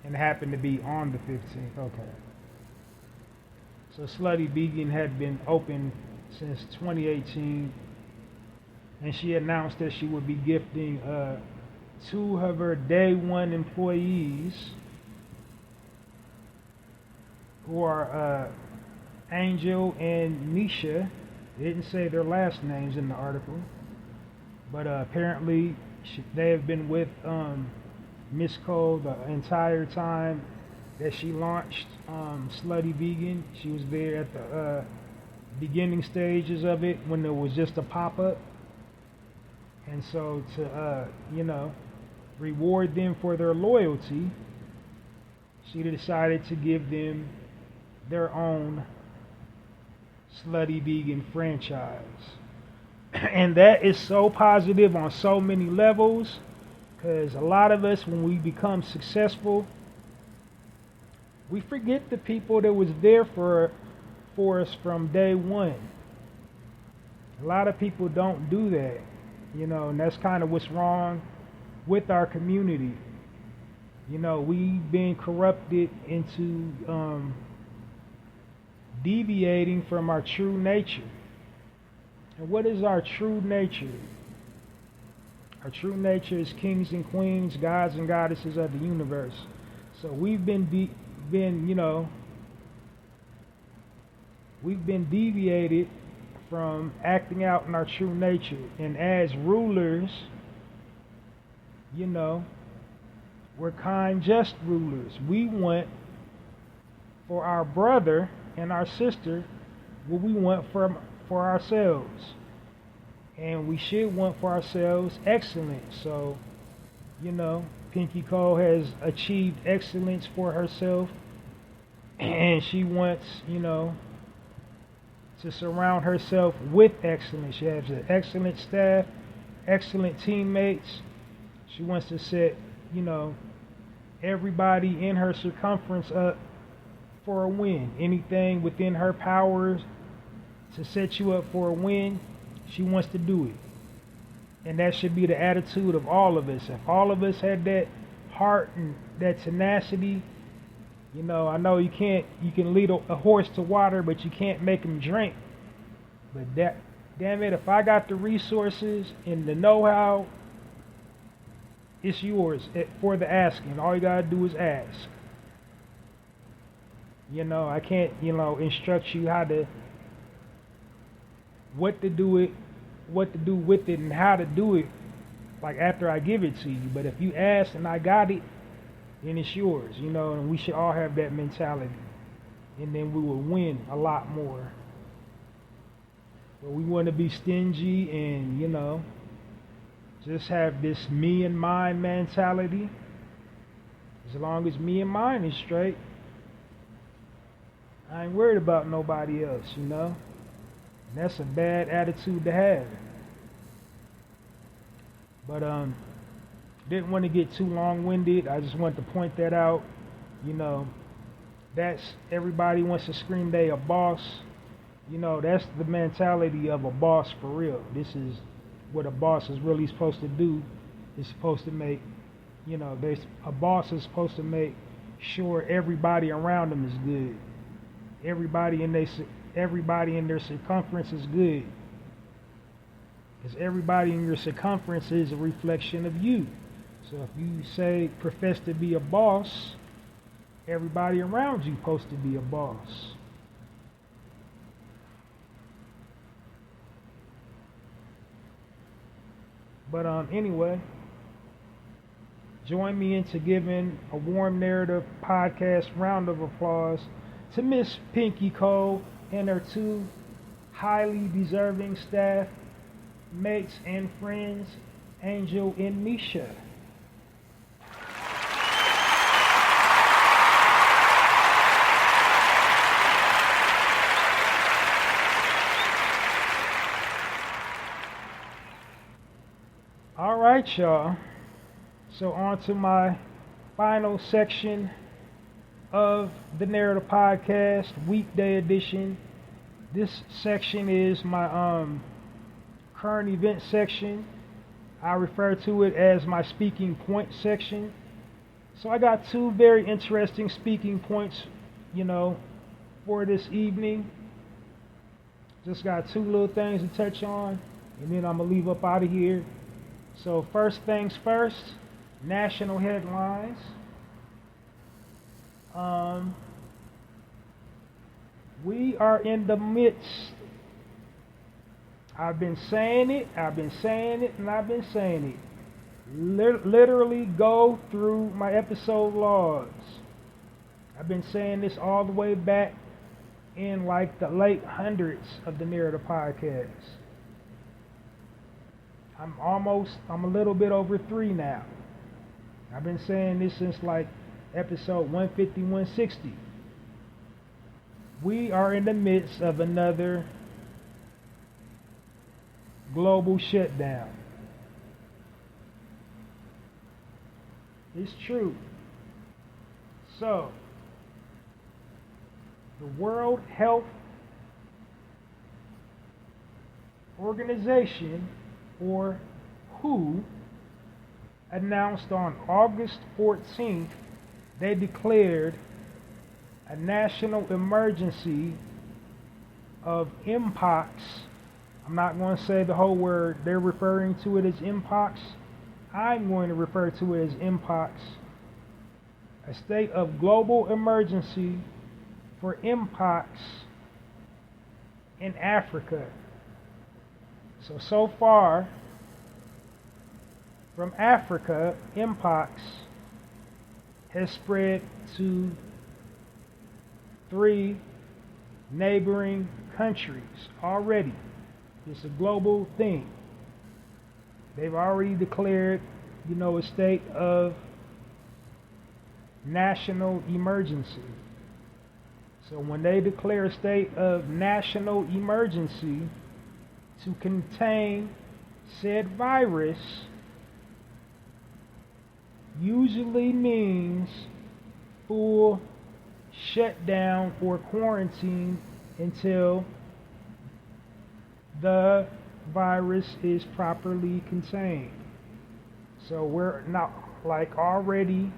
And it happened to be on the 15th. Okay. So Slutty Vegan had been open since 2018. And she announced that she would be gifting two of her day one employees, who are Angel and Nisha. They didn't say their last names in the article, but apparently they have been with Miss Cole the entire time that she launched Slutty Vegan. She was there at the beginning stages of it when there was just a pop-up. And so to, reward them for their loyalty, she decided to give them their own Slutty Vegan franchise. And that is so positive on so many levels, because a lot of us, when we become successful, we forget the people that was there for us from day one. A lot of people don't do that, and that's kind of what's wrong with our community. We've been corrupted into deviating from our true nature. And what is our true nature? Our true nature is kings and queens, gods and goddesses of the universe. So we've been deviated from acting out in our true nature. And as rulers, we're kind, just rulers. We want for our brother and our sister what we want for ourselves. And we should want for ourselves excellence. So, Pinky Cole has achieved excellence for herself. And she wants, to surround herself with excellence. She has an excellent staff, excellent teammates. She wants to set, everybody in her circumference up for a win. Anything within her powers to set you up for a win, she wants to do it. And that should be the attitude of all of us. If all of us had that heart and that tenacity, I know you can lead a horse to water, but you can't make him drink. But damn it, if I got the resources and the know-how, it's yours for the asking. All you gotta do is ask. I can't, instruct you what to do with it, and how to do it, after I give it to you. But if you ask and I got it, then it's yours, and we should all have that mentality. And then we will win a lot more. But we want to be stingy and, just have this me and mine mentality. As long as me and mine is straight, I ain't worried about nobody else, And that's a bad attitude to have. But Didn't want to get too long-winded. I just wanted to point that out. You know, that's everybody wants to scream they a boss. You know, that's the mentality of a boss for real. This is what a boss is really supposed to do. It's supposed to make, you know, a boss is supposed to make sure everybody around them is good. Everybody in their circumference is good. Because everybody in your circumference is a reflection of you. So if you profess to be a boss, everybody around you supposed to be a boss. But anyway, join me into giving a warm narrative podcast round of applause to Miss Pinky Cole and her two highly deserving staff mates and friends, Angel and Misha. All right, y'all. So on to my final section of the Narrative Podcast, weekday edition. This section is my current event section. I refer to it as my speaking point section. So I got two very interesting speaking points, you know, for this evening. Just got two little things to touch on, and then I'm gonna leave up out of here. So first things first, national headlines. We are in the midst. I've been saying it, and I've been saying it. Literally go through my episode logs. I've been saying this all the way back in like the late hundreds of the Narrative Podcast. I'm a little bit over 3 now. I've been saying this since like episode 150, 160. We are in the midst of another global shutdown. It's true. So, the World Health Organization, or WHO, announced on August 14th they declared a national emergency of Mpox. I'm not going to say the whole word. They're referring to it as Mpox. I'm going to refer to it as Mpox. A state of global emergency for Mpox in Africa. So far, from Africa, Mpox has spread to 3 neighboring countries already. It's a global thing. They've already declared, you know, a state of national emergency. So when they declare a state of national emergency to contain said virus, usually means full shutdown or quarantine until the virus is properly contained. So we're not like already,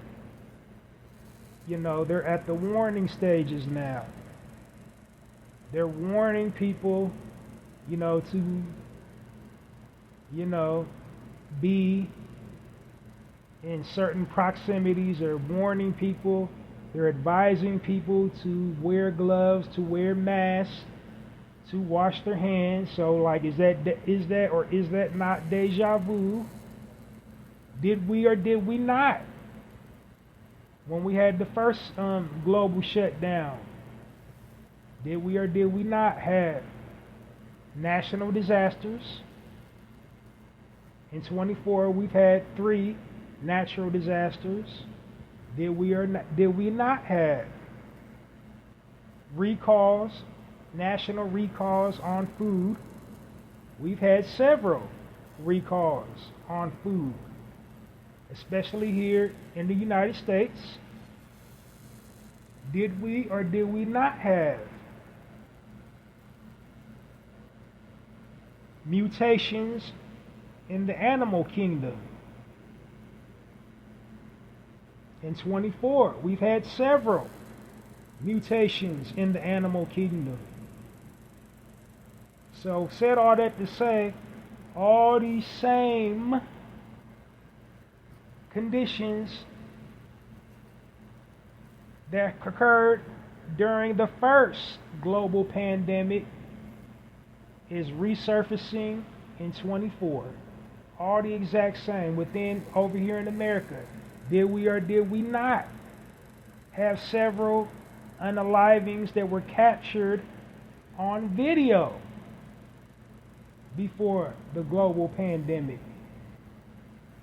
you know, they're at the warning stages now. They're warning people, you know, to, you know, be in certain proximities. They're warning people. They're advising people to wear gloves, to wear masks, to wash their hands. So, like, is that not deja vu? Did we or did we not? When we had the first global shutdown, did we or did we not have national disasters? In 24, we've had 3 natural disasters. Did we not have recalls, national recalls on food? We've had several recalls on food. especially here in the United States. Did we or did we not have mutations in the animal kingdom? In 24, we've had several mutations in the animal kingdom. So, said all that to say, all these same conditions that occurred during the first global pandemic is resurfacing in 24. All the exact same within over here in America. Did we or did we not have several unalivings that were captured on video before the global pandemic?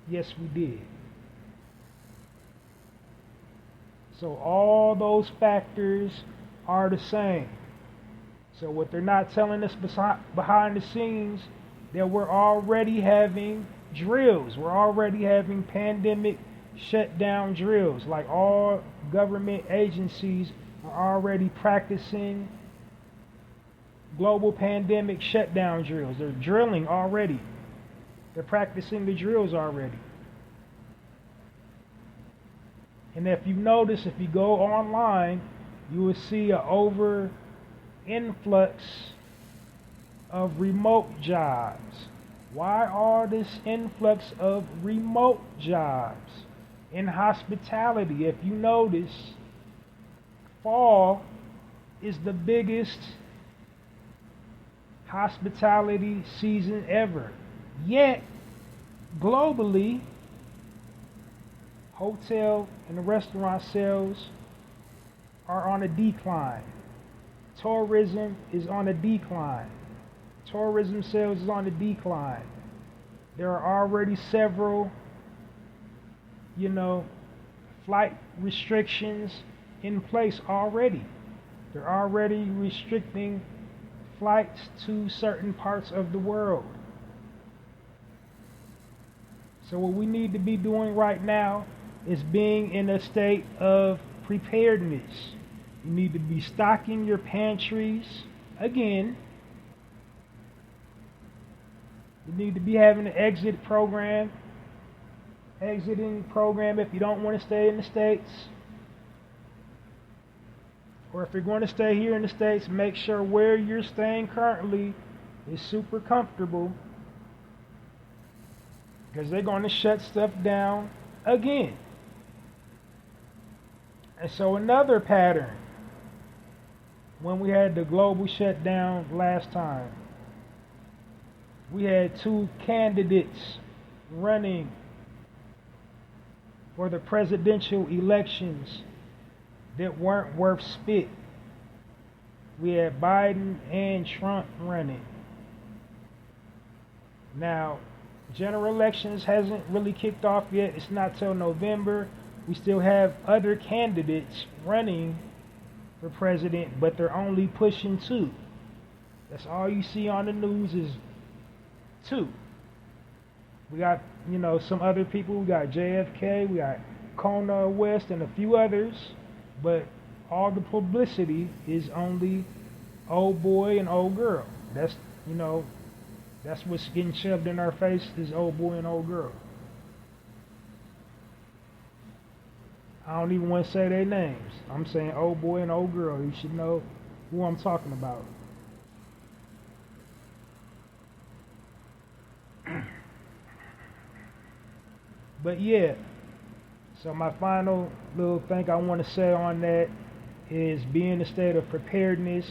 Yes, we did. So all those factors are the same. So what they're not telling us behind the scenes, that we're already having drills. We're already having pandemic shutdown drills. Like all government agencies are already practicing global pandemic shutdown drills. They're drilling already. They're practicing the drills already. And if you notice, if you go online, you will see an over influx of remote jobs. Why all this influx of remote jobs in hospitality? If you notice, fall is the biggest hospitality season ever. Yet, globally, hotel and restaurant sales are on a decline. Tourism is on a decline. Tourism sales is on a decline. There are already several, flight restrictions in place already. They're already restricting flights to certain parts of the world. So what we need to be doing right now is being in a state of preparedness. You need to be stocking your pantries again. You need to be having an exiting program if you don't want to stay in the States. Or if you're going to stay here in the States, make sure where you're staying currently is super comfortable, because they're going to shut stuff down again. And so another pattern, when we had the global shutdown last time, we had two candidates running for the presidential elections that weren't worth spit. We had Biden and Trump running. Now, general elections hasn't really kicked off yet. It's not till November. We still have other candidates running for president, but they're only pushing two. That's all you see on the news is two. We got, some other people. We got JFK, we got Kona West, and a few others. But all the publicity is only old boy and old girl. That's what's getting shoved in our face, is old boy and old girl. I don't even want to say their names. I'm saying old boy and old girl. You should know who I'm talking about. But yeah, so my final little thing I want to say on that is be in a state of preparedness.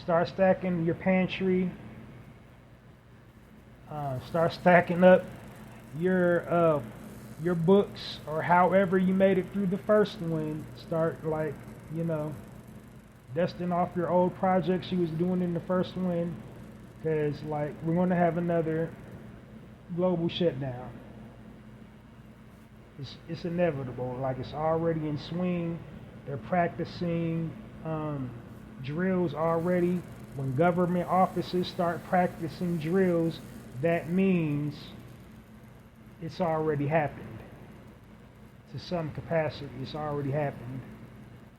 Start stacking your pantry. Start stacking up your books, or however you made it through the first one. Start dusting off your old projects you was doing in the first one, because we're going to have another global shutdown. It's inevitable. It's already in swing. They're practicing drills already. When government offices start practicing drills, that means it's already happened. To some capacity, it's already happened.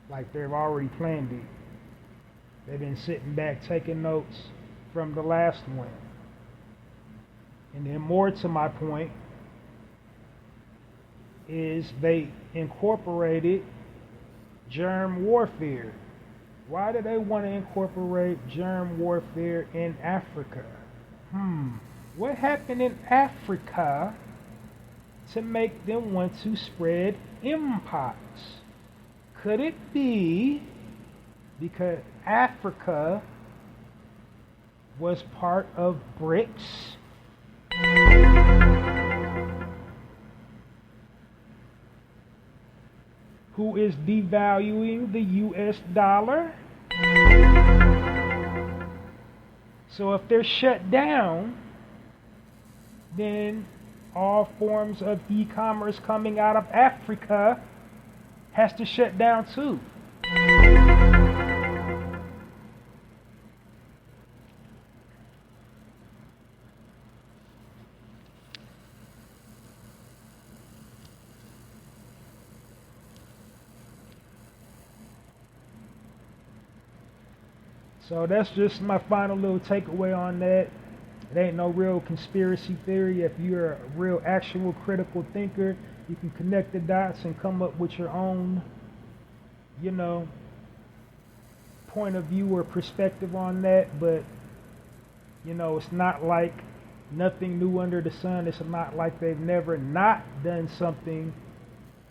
Like they've already planned it. They've been sitting back taking notes from the last one. And then more to my point is they incorporated germ warfare. Why do they want to incorporate germ warfare in Africa? What happened in Africa to make them want to spread mpox? Could it be because Africa was part of BRICS? Who is devaluing the US dollar? So if they're shut down, then all forms of e-commerce coming out of Africa has to shut down too. So that's just my final little takeaway on that. It ain't no real conspiracy theory. If you're a real actual critical thinker, you can connect the dots and come up with your own, point of view or perspective on that. But, it's not like nothing new under the sun. It's not like they've never not done something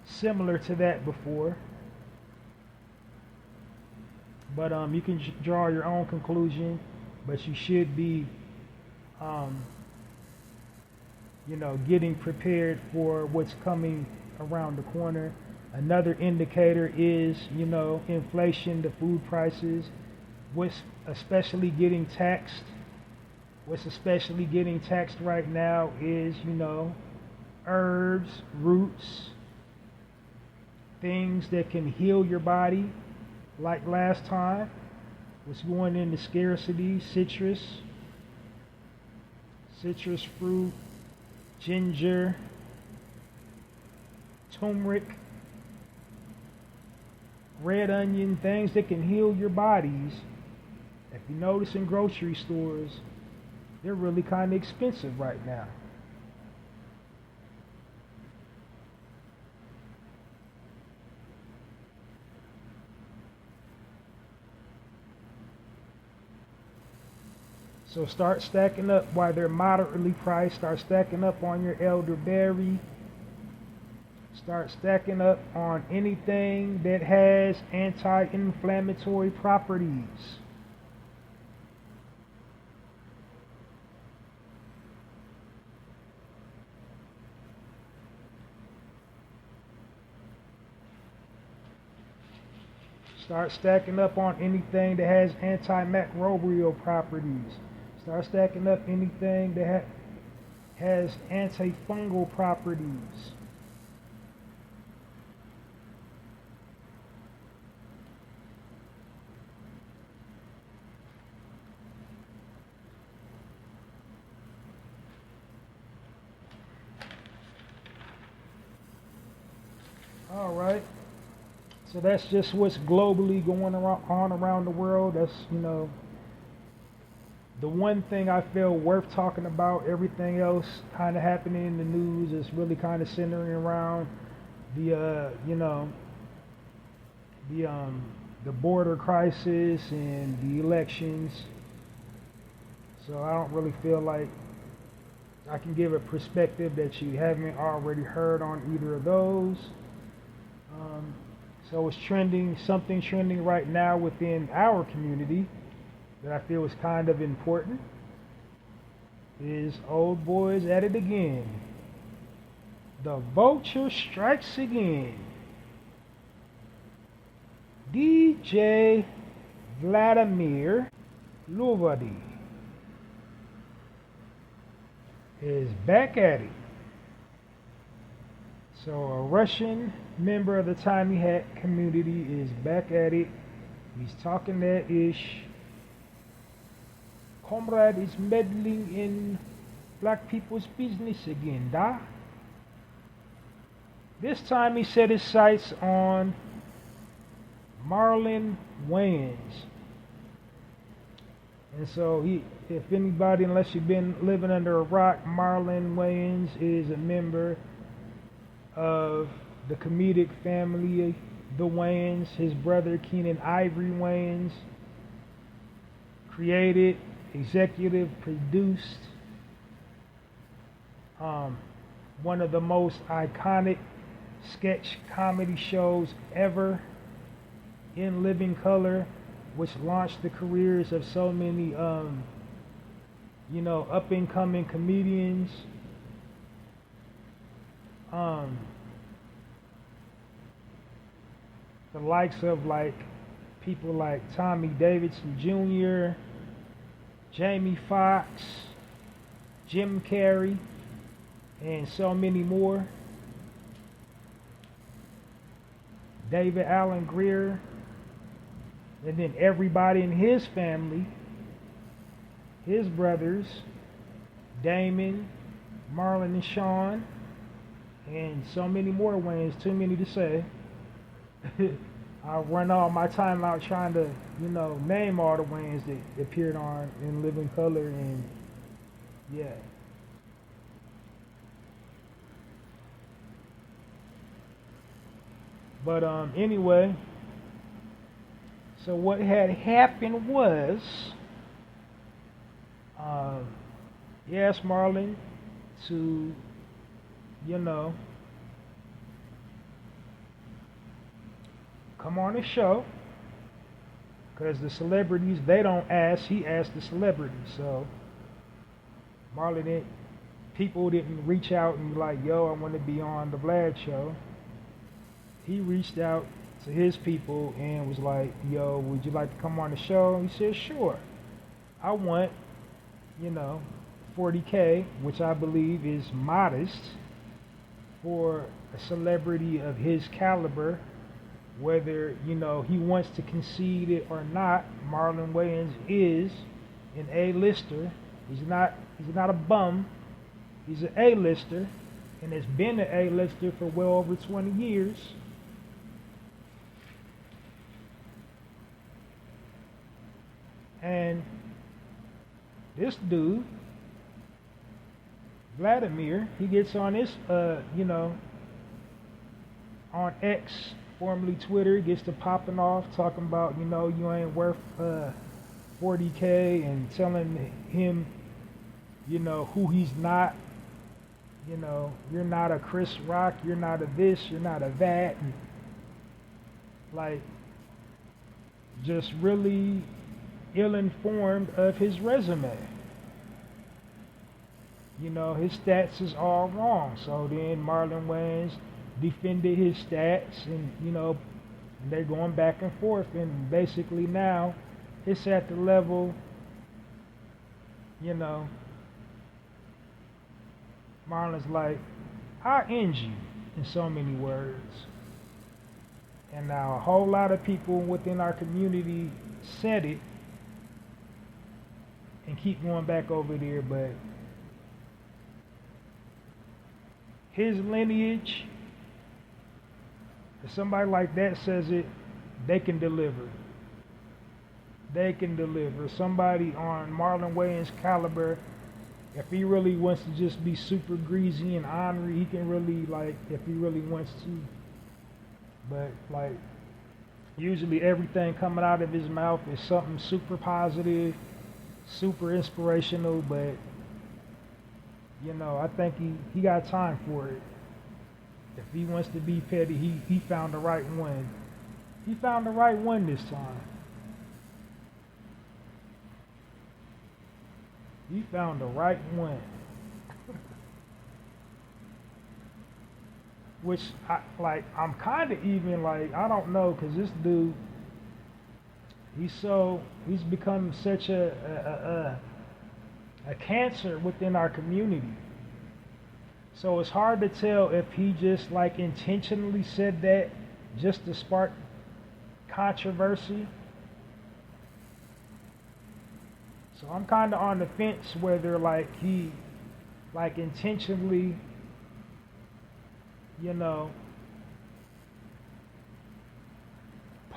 similar to that before. But you can draw your own conclusion, but you should be, getting prepared for what's coming around the corner. Another indicator is, inflation, the food prices. What's especially getting taxed? What's especially getting taxed right now is, herbs, roots, things that can heal your body. Like last time, was going into scarcity, citrus fruit, ginger, turmeric, red onion, things that can heal your bodies. If you notice in grocery stores, they're really kind of expensive right now. So start stacking up while they're moderately priced. Start stacking up on your elderberry. Start stacking up on anything that has anti-inflammatory properties. Start stacking up on anything that has antimicrobial properties. Start stacking up anything that has antifungal properties. All right. So that's just what's globally going on around the world. That's, the one thing I feel worth talking about. Everything else kind of happening in the news is really kind of centering around the border crisis and the elections. So I don't really feel like I can give a perspective that you haven't already heard on either of those. So it's something trending right now within our community that I feel is kind of important is old boys at it again. The vulture strikes again. DJ Vladimir Lovady is back at it. So a Russian member of the Tiny Hat community is back at it. He's talking that ish. Comrade is meddling in black people's business again, da? This time he set his sights on Marlon Wayans. And so if anybody, unless you've been living under a rock, Marlon Wayans is a member of the comedic family, the Wayans. His brother Keenan Ivory Wayans created, executive produced one of the most iconic sketch comedy shows ever, In Living Color, which launched the careers of so many up and coming comedians. The likes of like people like Tommy Davidson Jr., Jamie Foxx, Jim Carrey, and so many more. David Allen Greer, and then everybody in his family, his brothers, Damon, Marlon and Sean, and so many more Wayans, too many to say. I'll run all my time out trying to, name all the Wayans that appeared on In Living Color, and yeah. But anyway, so what had happened was, he asked Marlon to, come on the show, because the celebrities, they don't ask, he asked the celebrities. So people didn't reach out and be like, yo, I want to be on the Vlad show. He reached out to his people and was like, yo, would you like to come on the show? He said, sure. I want, $40K, which I believe is modest for a celebrity of his caliber. Whether, he wants to concede it or not, Marlon Wayans is an A-lister. He's not a bum. He's an A-lister, and has been an A-lister for well over 20 years. And this dude, Vladimir, he gets on his, on X, formerly Twitter, he gets to popping off, talking about, you ain't worth 40K, and telling him, who he's not. You're not a Chris Rock, you're not a this, you're not a that. And, like, just really ill-informed of his resume. His stats is all wrong. So then Marlon Wayans defended his stats, and they're going back and forth, and basically now it's at the level, Marlon's like, I end you, in so many words. And now a whole lot of people within our community said it and keep going back over there, but his lineage, if somebody like that says it, they can deliver. They can deliver. Somebody on Marlon Wayans' caliber, if he really wants to just be super greasy and ornery, he can really, if he really wants to. But, usually everything coming out of his mouth is something super positive, super inspirational, but, I think he got time for it. If he wants to be petty, he found the right one. He found the right one this time. He found the right one. Which, I'm kind of even I don't know, because this dude, he's become such a cancer within our community. So it's hard to tell if he just intentionally said that just to spark controversy. So I'm kind of on the fence whether he intentionally,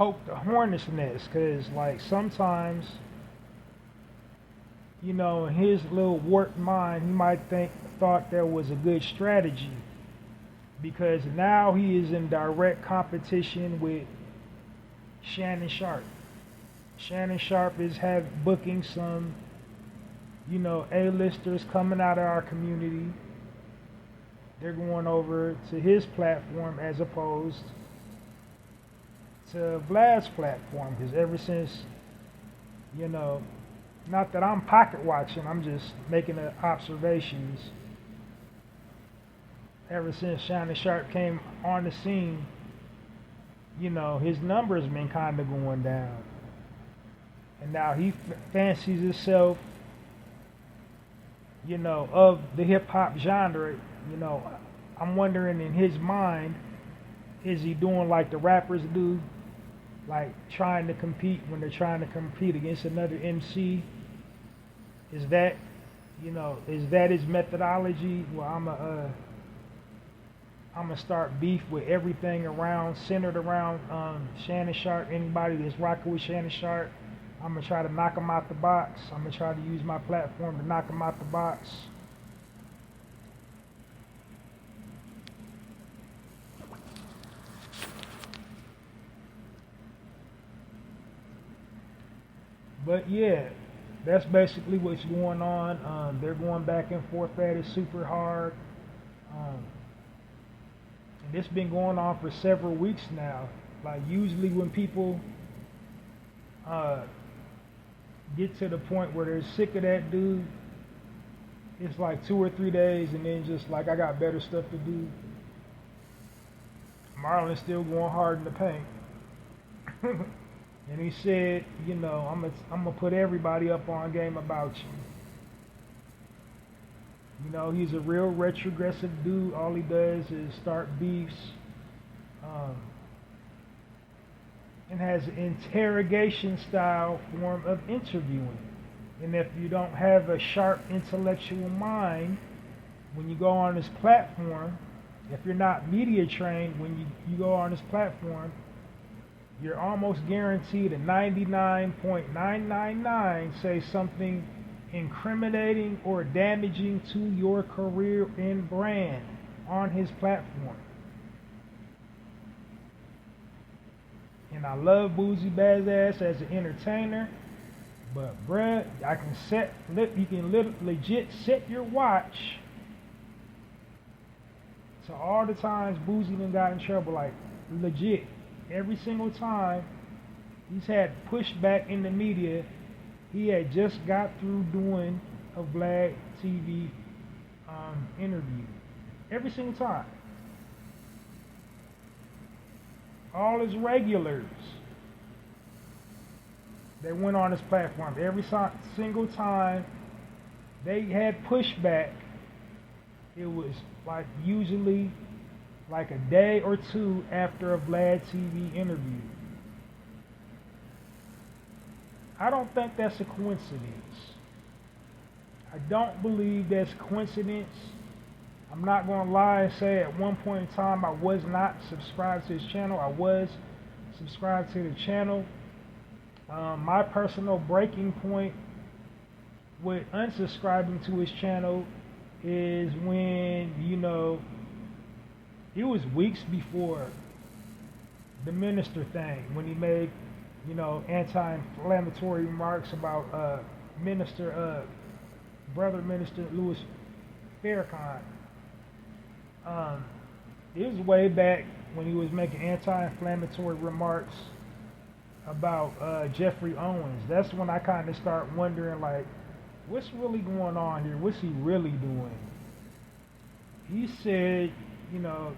poke the hornet's nest, because like sometimes, you know, in his little warped mind, he might thought that was a good strategy, because now he is in direct competition with Shannon Sharpe. Shannon Sharpe is booking some, you know, A-listers coming out of our community. They're going over to his platform as opposed to Vlad's platform, because ever since, you know, not that I'm pocket watching, I'm just making the observations. Ever since Shannon Sharpe came on the scene, you know, his numbers been kind of going down. And now he fancies himself, you know, of the hip-hop genre. You know, I'm wondering in his mind, is he doing like the rappers do, like trying to compete when they're trying to compete against another MC? Is that, you know, is that his methodology? Well, I'm gonna start beef with everything centered around Shannon Sharpe. Anybody that's rocking with Shannon Sharpe, I'm gonna try to knock him out the box. I'm gonna try to use my platform to knock him out the box. But yeah, that's basically what's going on. They're going back and forth at it super hard. And it's been going on for several weeks now. Like usually when people get to the point where they're sick of that dude, it's like 2 or 3 days and then just like, I got better stuff to do. Marlon's still going hard in the paint. And he said, you know, I'm gonna put everybody up on game about you. You know, he's a real retrogressive dude. All he does is start beefs, and has an interrogation style form of interviewing. And if you don't have a sharp intellectual mind, when you go on this platform, if you're not media trained, when you go on this platform, you're almost guaranteed a 99.999 say something incriminating or damaging to your career and brand on his platform. And I love Boozy Bazass as an entertainer, but bruh, you can legit set your watch to all the times Boozy done got in trouble, like legit. Every single time he's had pushback in the media. He had just got through doing a Vlad TV interview. Every single time. All his regulars that went on his platform, every single time they had pushback, it was like usually like a day or two after a Vlad TV interview. I don't think that's a coincidence. I don't believe that's a coincidence. I'm not going to lie and say at one point in time I was not subscribed to his channel. I was subscribed to the channel. My personal breaking point with unsubscribing to his channel is when, you know, it was weeks before the minister thing, when he made, you know, anti-inflammatory remarks about Brother Minister Louis Farrakhan. It was way back when he was making anti-inflammatory remarks about Jeffrey Owens. That's when I kind of start wondering, like, what's really going on here? What's he really doing? He said, you know,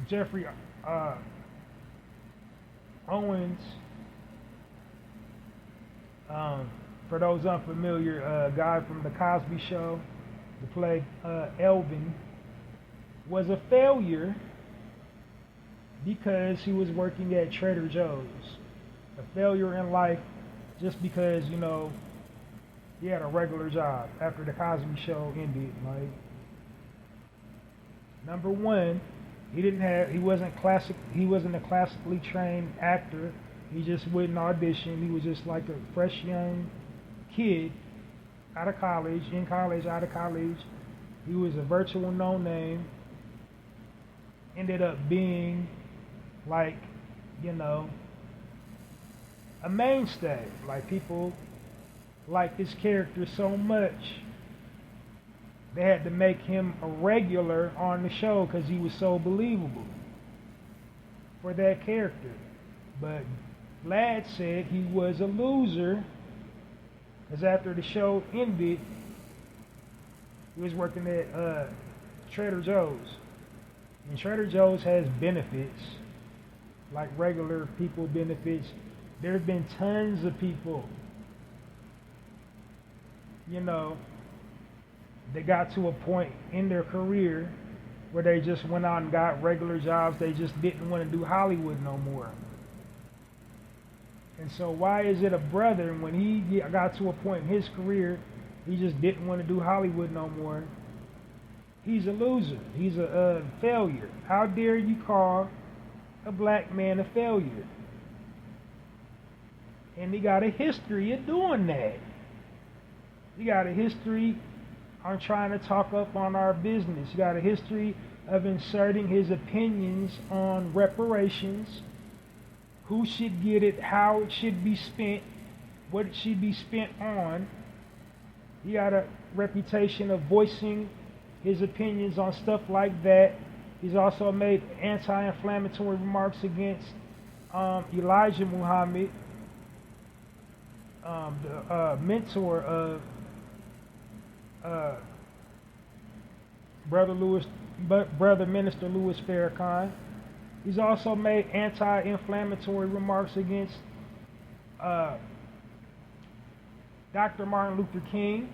Jeffrey Owens, for those unfamiliar, guy from the Cosby Show, to play Elvin, was a failure because he was working at Trader Joe's. A failure in life just because, you know, he had a regular job after the Cosby Show ended. Like, number one, He wasn't a classically trained actor. He just wouldn't audition. He was just like a fresh young kid out of college, out of college. He was a virtual no name. Ended up being like, you know, a mainstay. Like, people liked his character so much, they had to make him a regular on the show because he was so believable for that character. But Ladd said he was a loser because after the show ended, he was working at Trader Joe's. And Trader Joe's has benefits, like regular people benefits. There have been tons of people, you know, they got to a point in their career where they just went out and got regular jobs. They just didn't want to do Hollywood no more. And so why is it a brother, when he got to a point in his career, he just didn't want to do Hollywood no more? He's a loser. He's a failure. How dare you call a black man a failure? And he got a history of doing that. He got a history on trying to talk up on our business. He got a history of inserting his opinions on reparations, who should get it, how it should be spent, what it should be spent on. He got a reputation of voicing his opinions on stuff like that. He's also made anti-inflammatory remarks against Elijah Muhammad, the mentor of Brother Minister Louis Farrakhan. He's also made anti-inflammatory remarks against Dr. Martin Luther King.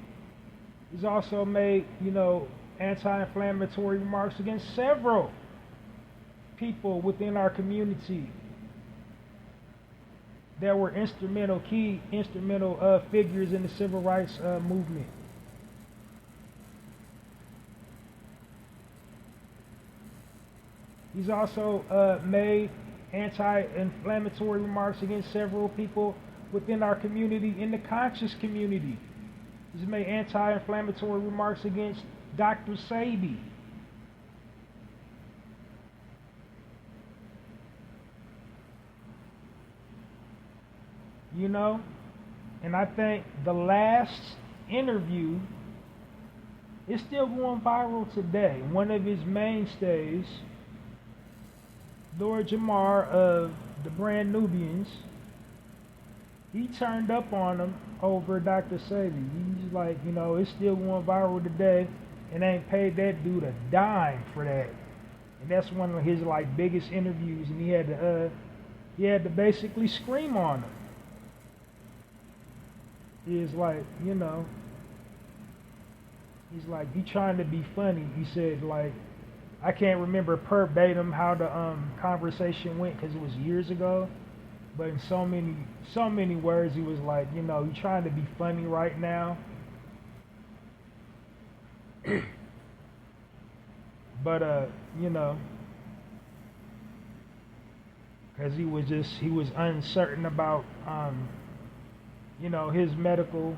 He's also made, you know, anti-inflammatory remarks against several people within our community that were instrumental figures in the civil rights movement. He's also made anti-inflammatory remarks against several people within our community, in the conscious community. He's made anti-inflammatory remarks against Dr. Sebi. You know? And I think the last interview is still going viral today. One of his mainstays, Lord Jamar of the Brand Nubians, he turned up on him over Dr. Sebi. He's like, you know, it's still going viral today, and ain't paid that dude a dime for that. And that's one of his like biggest interviews, and he had to basically scream on him. He's like, you know, he's like, he trying to be funny. He said, like, I can't remember verbatim how the conversation went because it was years ago, but in so many words, he was like, you know, you trying to be funny right now. But you know, because he was uncertain about you know, his medical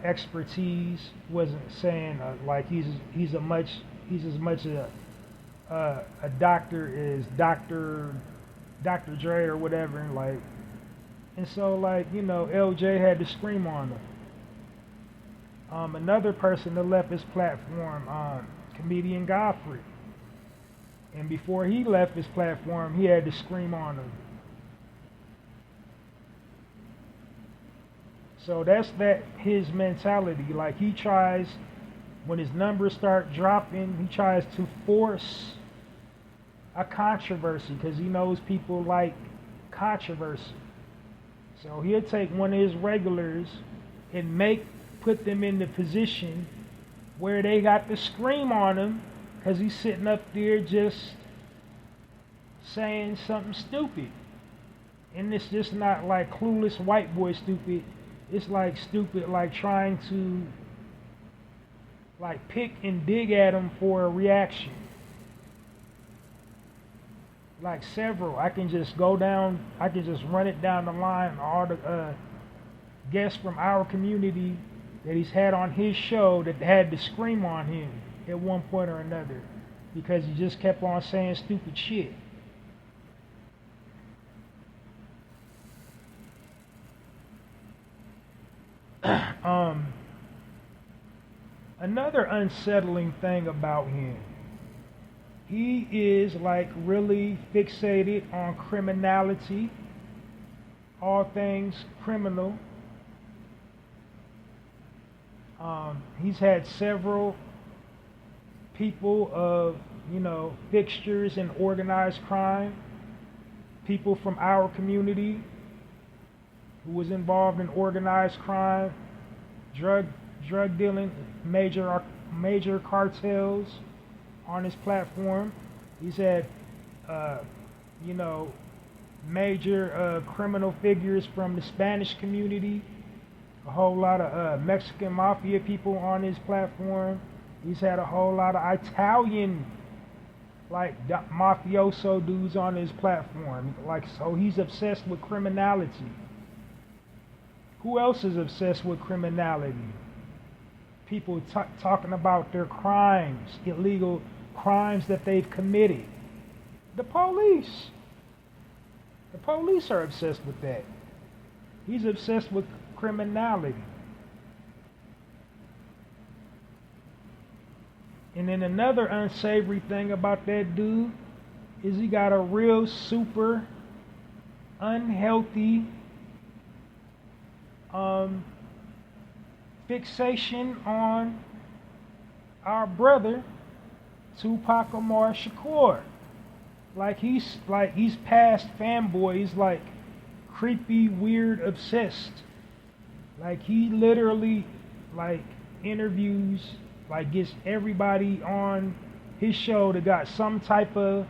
expertise. Wasn't saying like he's as much a doctor as Dr. Dre or whatever, like. And so, like, you know, LJ had to scream on him. Another person that left his platform, comedian Godfrey. And before he left his platform, he had to scream on him. So that's his mentality. Like, he tries, when his numbers start dropping, he tries to force a controversy because he knows people like controversy. So he'll take one of his regulars and put them in the position where they got to scream on him because he's sitting up there just saying something stupid. And it's just not like clueless white boy stupid. It's like stupid, like trying to like pick and dig at him for a reaction. Like several. I can just go down, I can just run it down the line. All the guests from our community that he's had on his show that had to scream on him at one point or another because he just kept on saying stupid shit. Another unsettling thing about him, he is like really fixated on criminality, all things criminal. He's had several people of, fixtures in organized crime, people from our community who was involved in organized crime, drug dealing, major cartels on his platform. He's had, major criminal figures from the Spanish community, a whole lot of Mexican mafia people on his platform. He's had a whole lot of Italian, like mafioso dudes on his platform. Like, so he's obsessed with criminality. Who else is obsessed with criminality? People talking about their crimes, illegal crimes that they've committed. The police. The police are obsessed with that. He's obsessed with criminality. And then another unsavory thing about that dude is he got a real super unhealthy fixation on our brother Tupac Amaru Shakur. Like he's past fanboy. He's like creepy, weird, obsessed. Like he literally like interviews, like gets everybody on his show that got some type of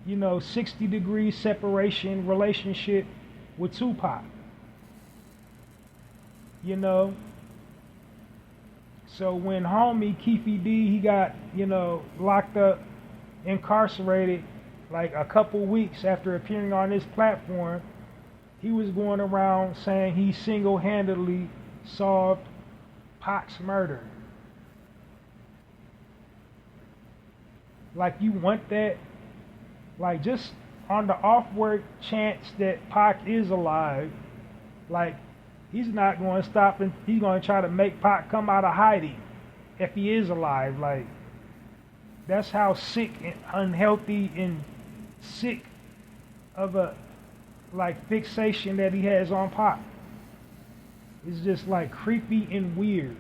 60-degree separation relationship with Tupac. So when homie Keefy D, he got, locked up, incarcerated, like a couple weeks after appearing on this platform, he was going around saying he single-handedly solved Pac's murder. Like, you want that? Like, just on the off-word chance that Pac is alive, like, he's not going to stop and he's going to try to make Pac come out of hiding if he is alive. Like, that's how sick and unhealthy and sick of a fixation that he has on Pac. It's just like creepy and weird.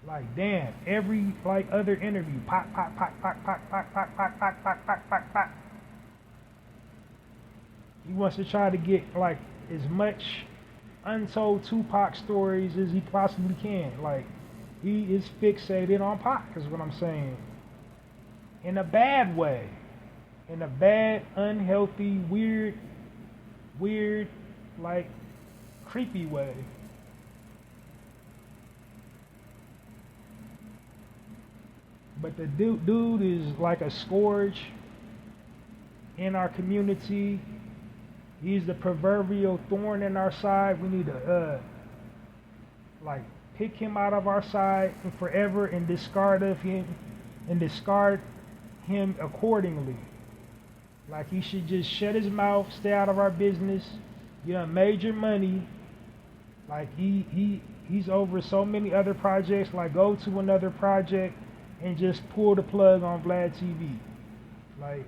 Like, damn, every other interview, Pac. He wants to try to get as much untold Tupac stories as he possibly can. Like, he is fixated on Pac, is what I'm saying. In a bad way. In a bad, unhealthy, weird, creepy way. But the dude is like a scourge in our community. He's the proverbial thorn in our side. We need to pick him out of our side and forever and discard him accordingly. Like, he should just shut his mouth, stay out of our business. You done made your money. Like, he's over so many other projects. Like, go to another project and just pull the plug on Vlad TV. Like,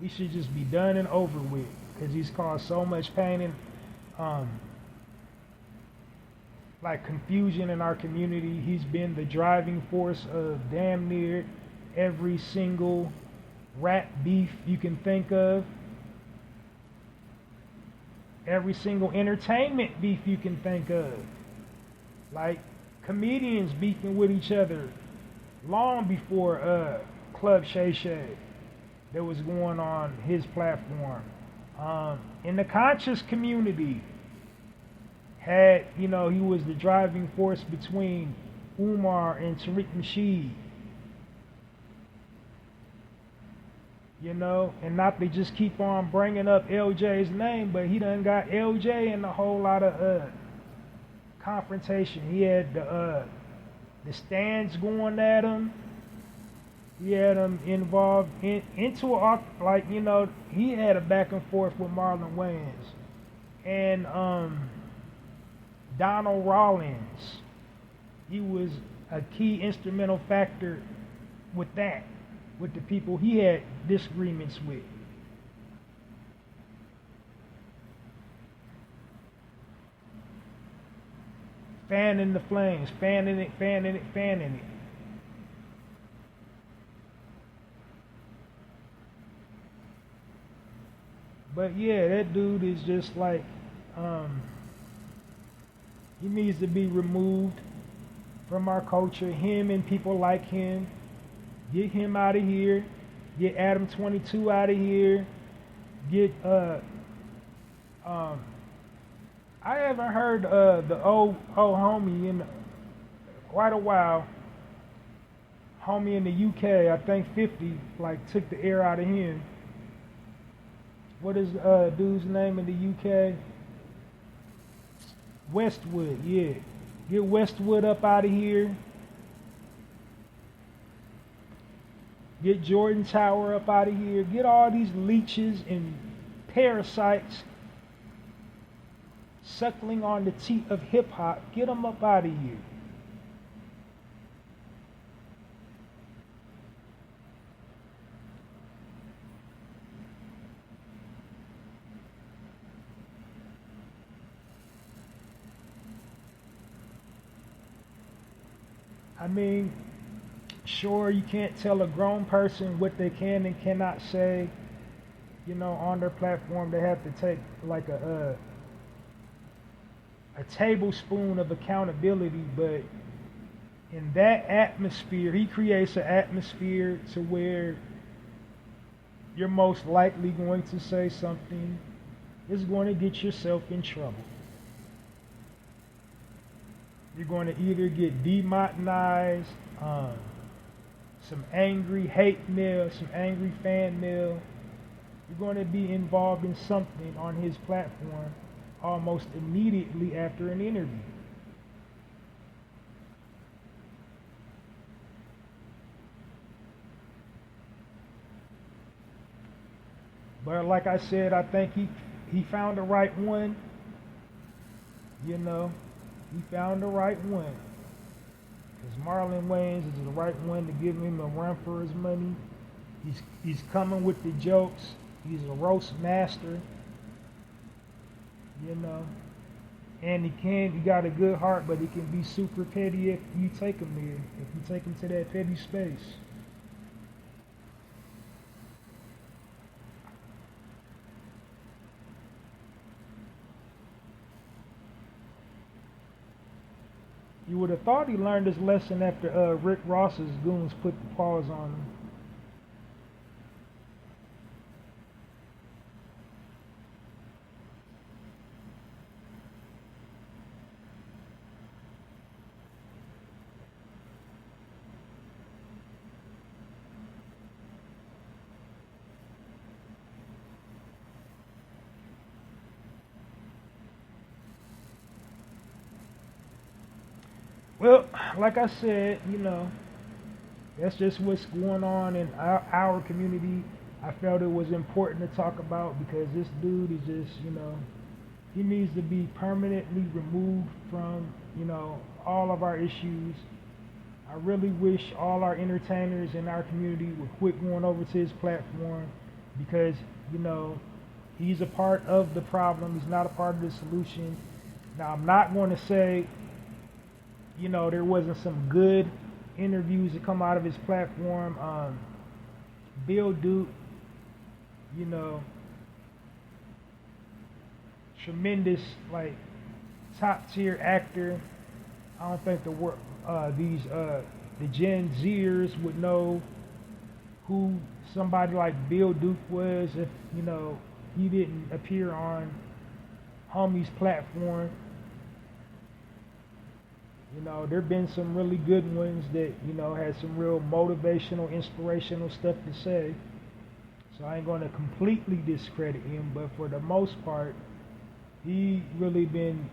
he should just be done and over with, because he's caused so much pain and confusion in our community. He's been the driving force of damn near every single rap beef you can think of, every single entertainment beef you can think of, like comedians beefing with each other long before Club Shay Shay that was going on his platform. In the conscious community, had, he was the driving force between Umar and Tariq Nasheed. And not to just keep on bringing up LJ's name, but he done got LJ in a whole lot of confrontation. He had the stands going at him. He had him involved into he had a back and forth with Marlon Wayans and Donald Rollins. He was a key instrumental factor with that, with the people he had disagreements with. Fanning the flames, fanning it. But yeah, that dude is just like, he needs to be removed from our culture. Him and people like him. Get him out of here. Get Adam 22 out of here. Get I haven't heard the old homie in quite a while. Homie in the UK, I think 50, took the air out of him. What is dude's name in the UK? Westwood, yeah. Get Westwood up out of here. Get Jordan Tower up out of here. Get all these leeches and parasites suckling on the teat of hip-hop. Get them up out of here. I mean, sure, you can't tell a grown person what they can and cannot say, on their platform. They have to take a tablespoon of accountability, but in that atmosphere, he creates an atmosphere to where you're most likely going to say something that's going to get yourself in trouble. You're going to either get demonetized, some angry hate mail, some angry fan mail. You're going to be involved in something on his platform almost immediately after an interview. But like I said, I think he found the right one. He found the right one. Because Marlon Wayans is the right one to give him a run for his money. He's coming with the jokes. He's a roast master. And he got a good heart, but he can be super petty if you take him there. If you take him to that petty space. You would have thought he learned his lesson after Rick Ross's goons put the paws on him. Well, like I said, that's just what's going on in our community. I felt it was important to talk about because this dude is just, he needs to be permanently removed from, all of our issues. I really wish all our entertainers in our community would quit going over to his platform because, he's a part of the problem. He's not a part of the solution. Now, I'm not going to say there wasn't some good interviews that come out of his platform. Bill Duke, tremendous, top tier actor. I don't think the Gen Zers would know who somebody like Bill Duke was if he didn't appear on homie's platform. You know, there've been some really good ones that, you know, had some real motivational, inspirational stuff to say. So I ain't going to completely discredit him, but for the most part, he really been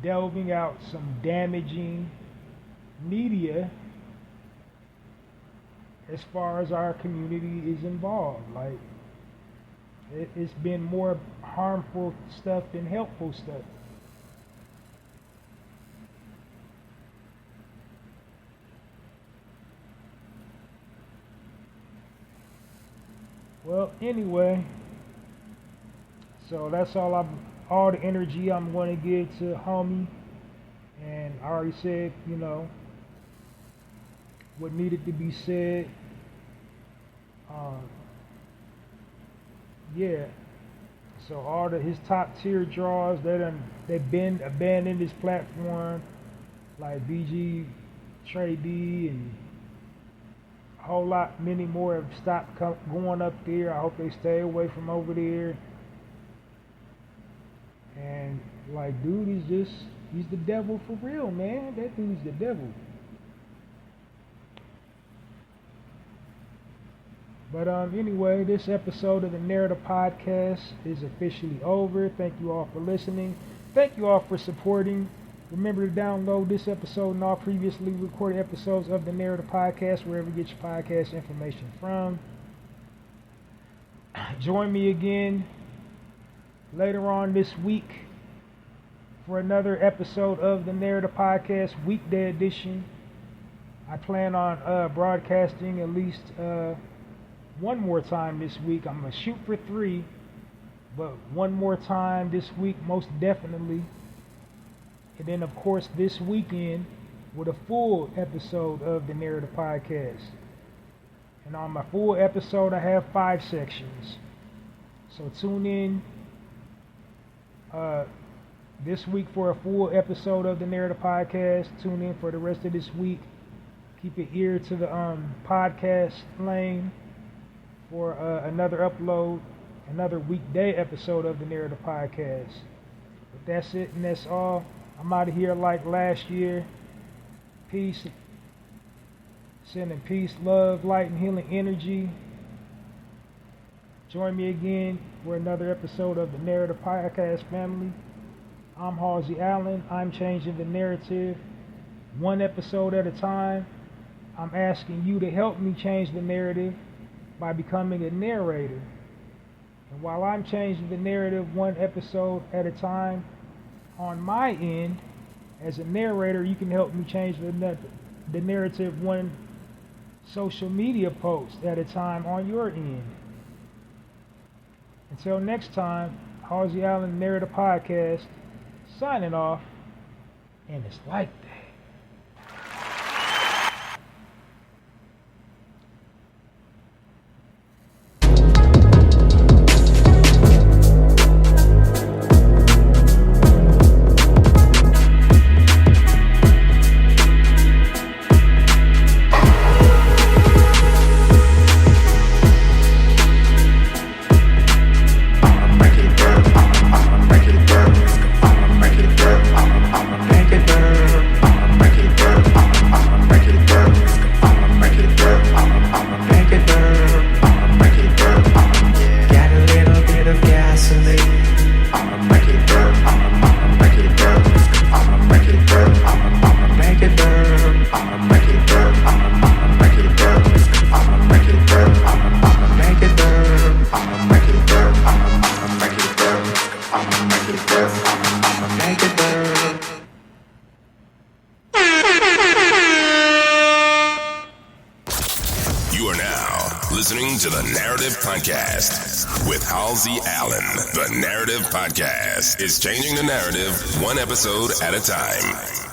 delving out some damaging media as far as our community is involved. Like, it's been more harmful stuff than helpful stuff. Well, anyway, so that's all the energy I'm going to give to homie. And I already said, you know, what needed to be said. Yeah. So all his top tier draws, they've been abandoned his platform, like BG, Trey D, and a whole lot many more have stopped going up there. I hope they stay away from over there. And like, dude is he's the devil for real, man. That dude's the devil. But anyway, this episode of the Narrator Podcast is officially over. Thank you all for listening. Thank you all for supporting. Remember to download this episode and all previously recorded episodes of the Narrator Podcast wherever you get your podcast information from. Join me again later on this week for another episode of the Narrator Podcast, weekday edition. I plan on broadcasting at least one more time this week. I'm going to shoot for 3, but one more time this week, most definitely. And then, of course, this weekend with a full episode of the Narrator Podcast. And on my full episode, I have 5 sections. So tune in this week for a full episode of the Narrator Podcast. Tune in for the rest of this week. Keep your ear to the podcast lane for another upload, another weekday episode of the Narrator Podcast. But that's it and that's all. I'm out of here like last year. Peace. Sending peace, love, light, and healing energy. Join me again for another episode of the Narrator Podcast family. I'm Halsey Allen. I'm changing the narrative one episode at a time. I'm asking you to help me change the narrative by becoming a narrator. And while I'm changing the narrative one episode at a time, on my end, as a narrator, you can help me change the narrative one social media post at a time on your end. Until next time, Halsey Allen Narrator Podcast, signing off, and it's like that. Listening to the Narrative Podcast with Halsey Allen. The Narrative Podcast is changing the narrative one episode at a time.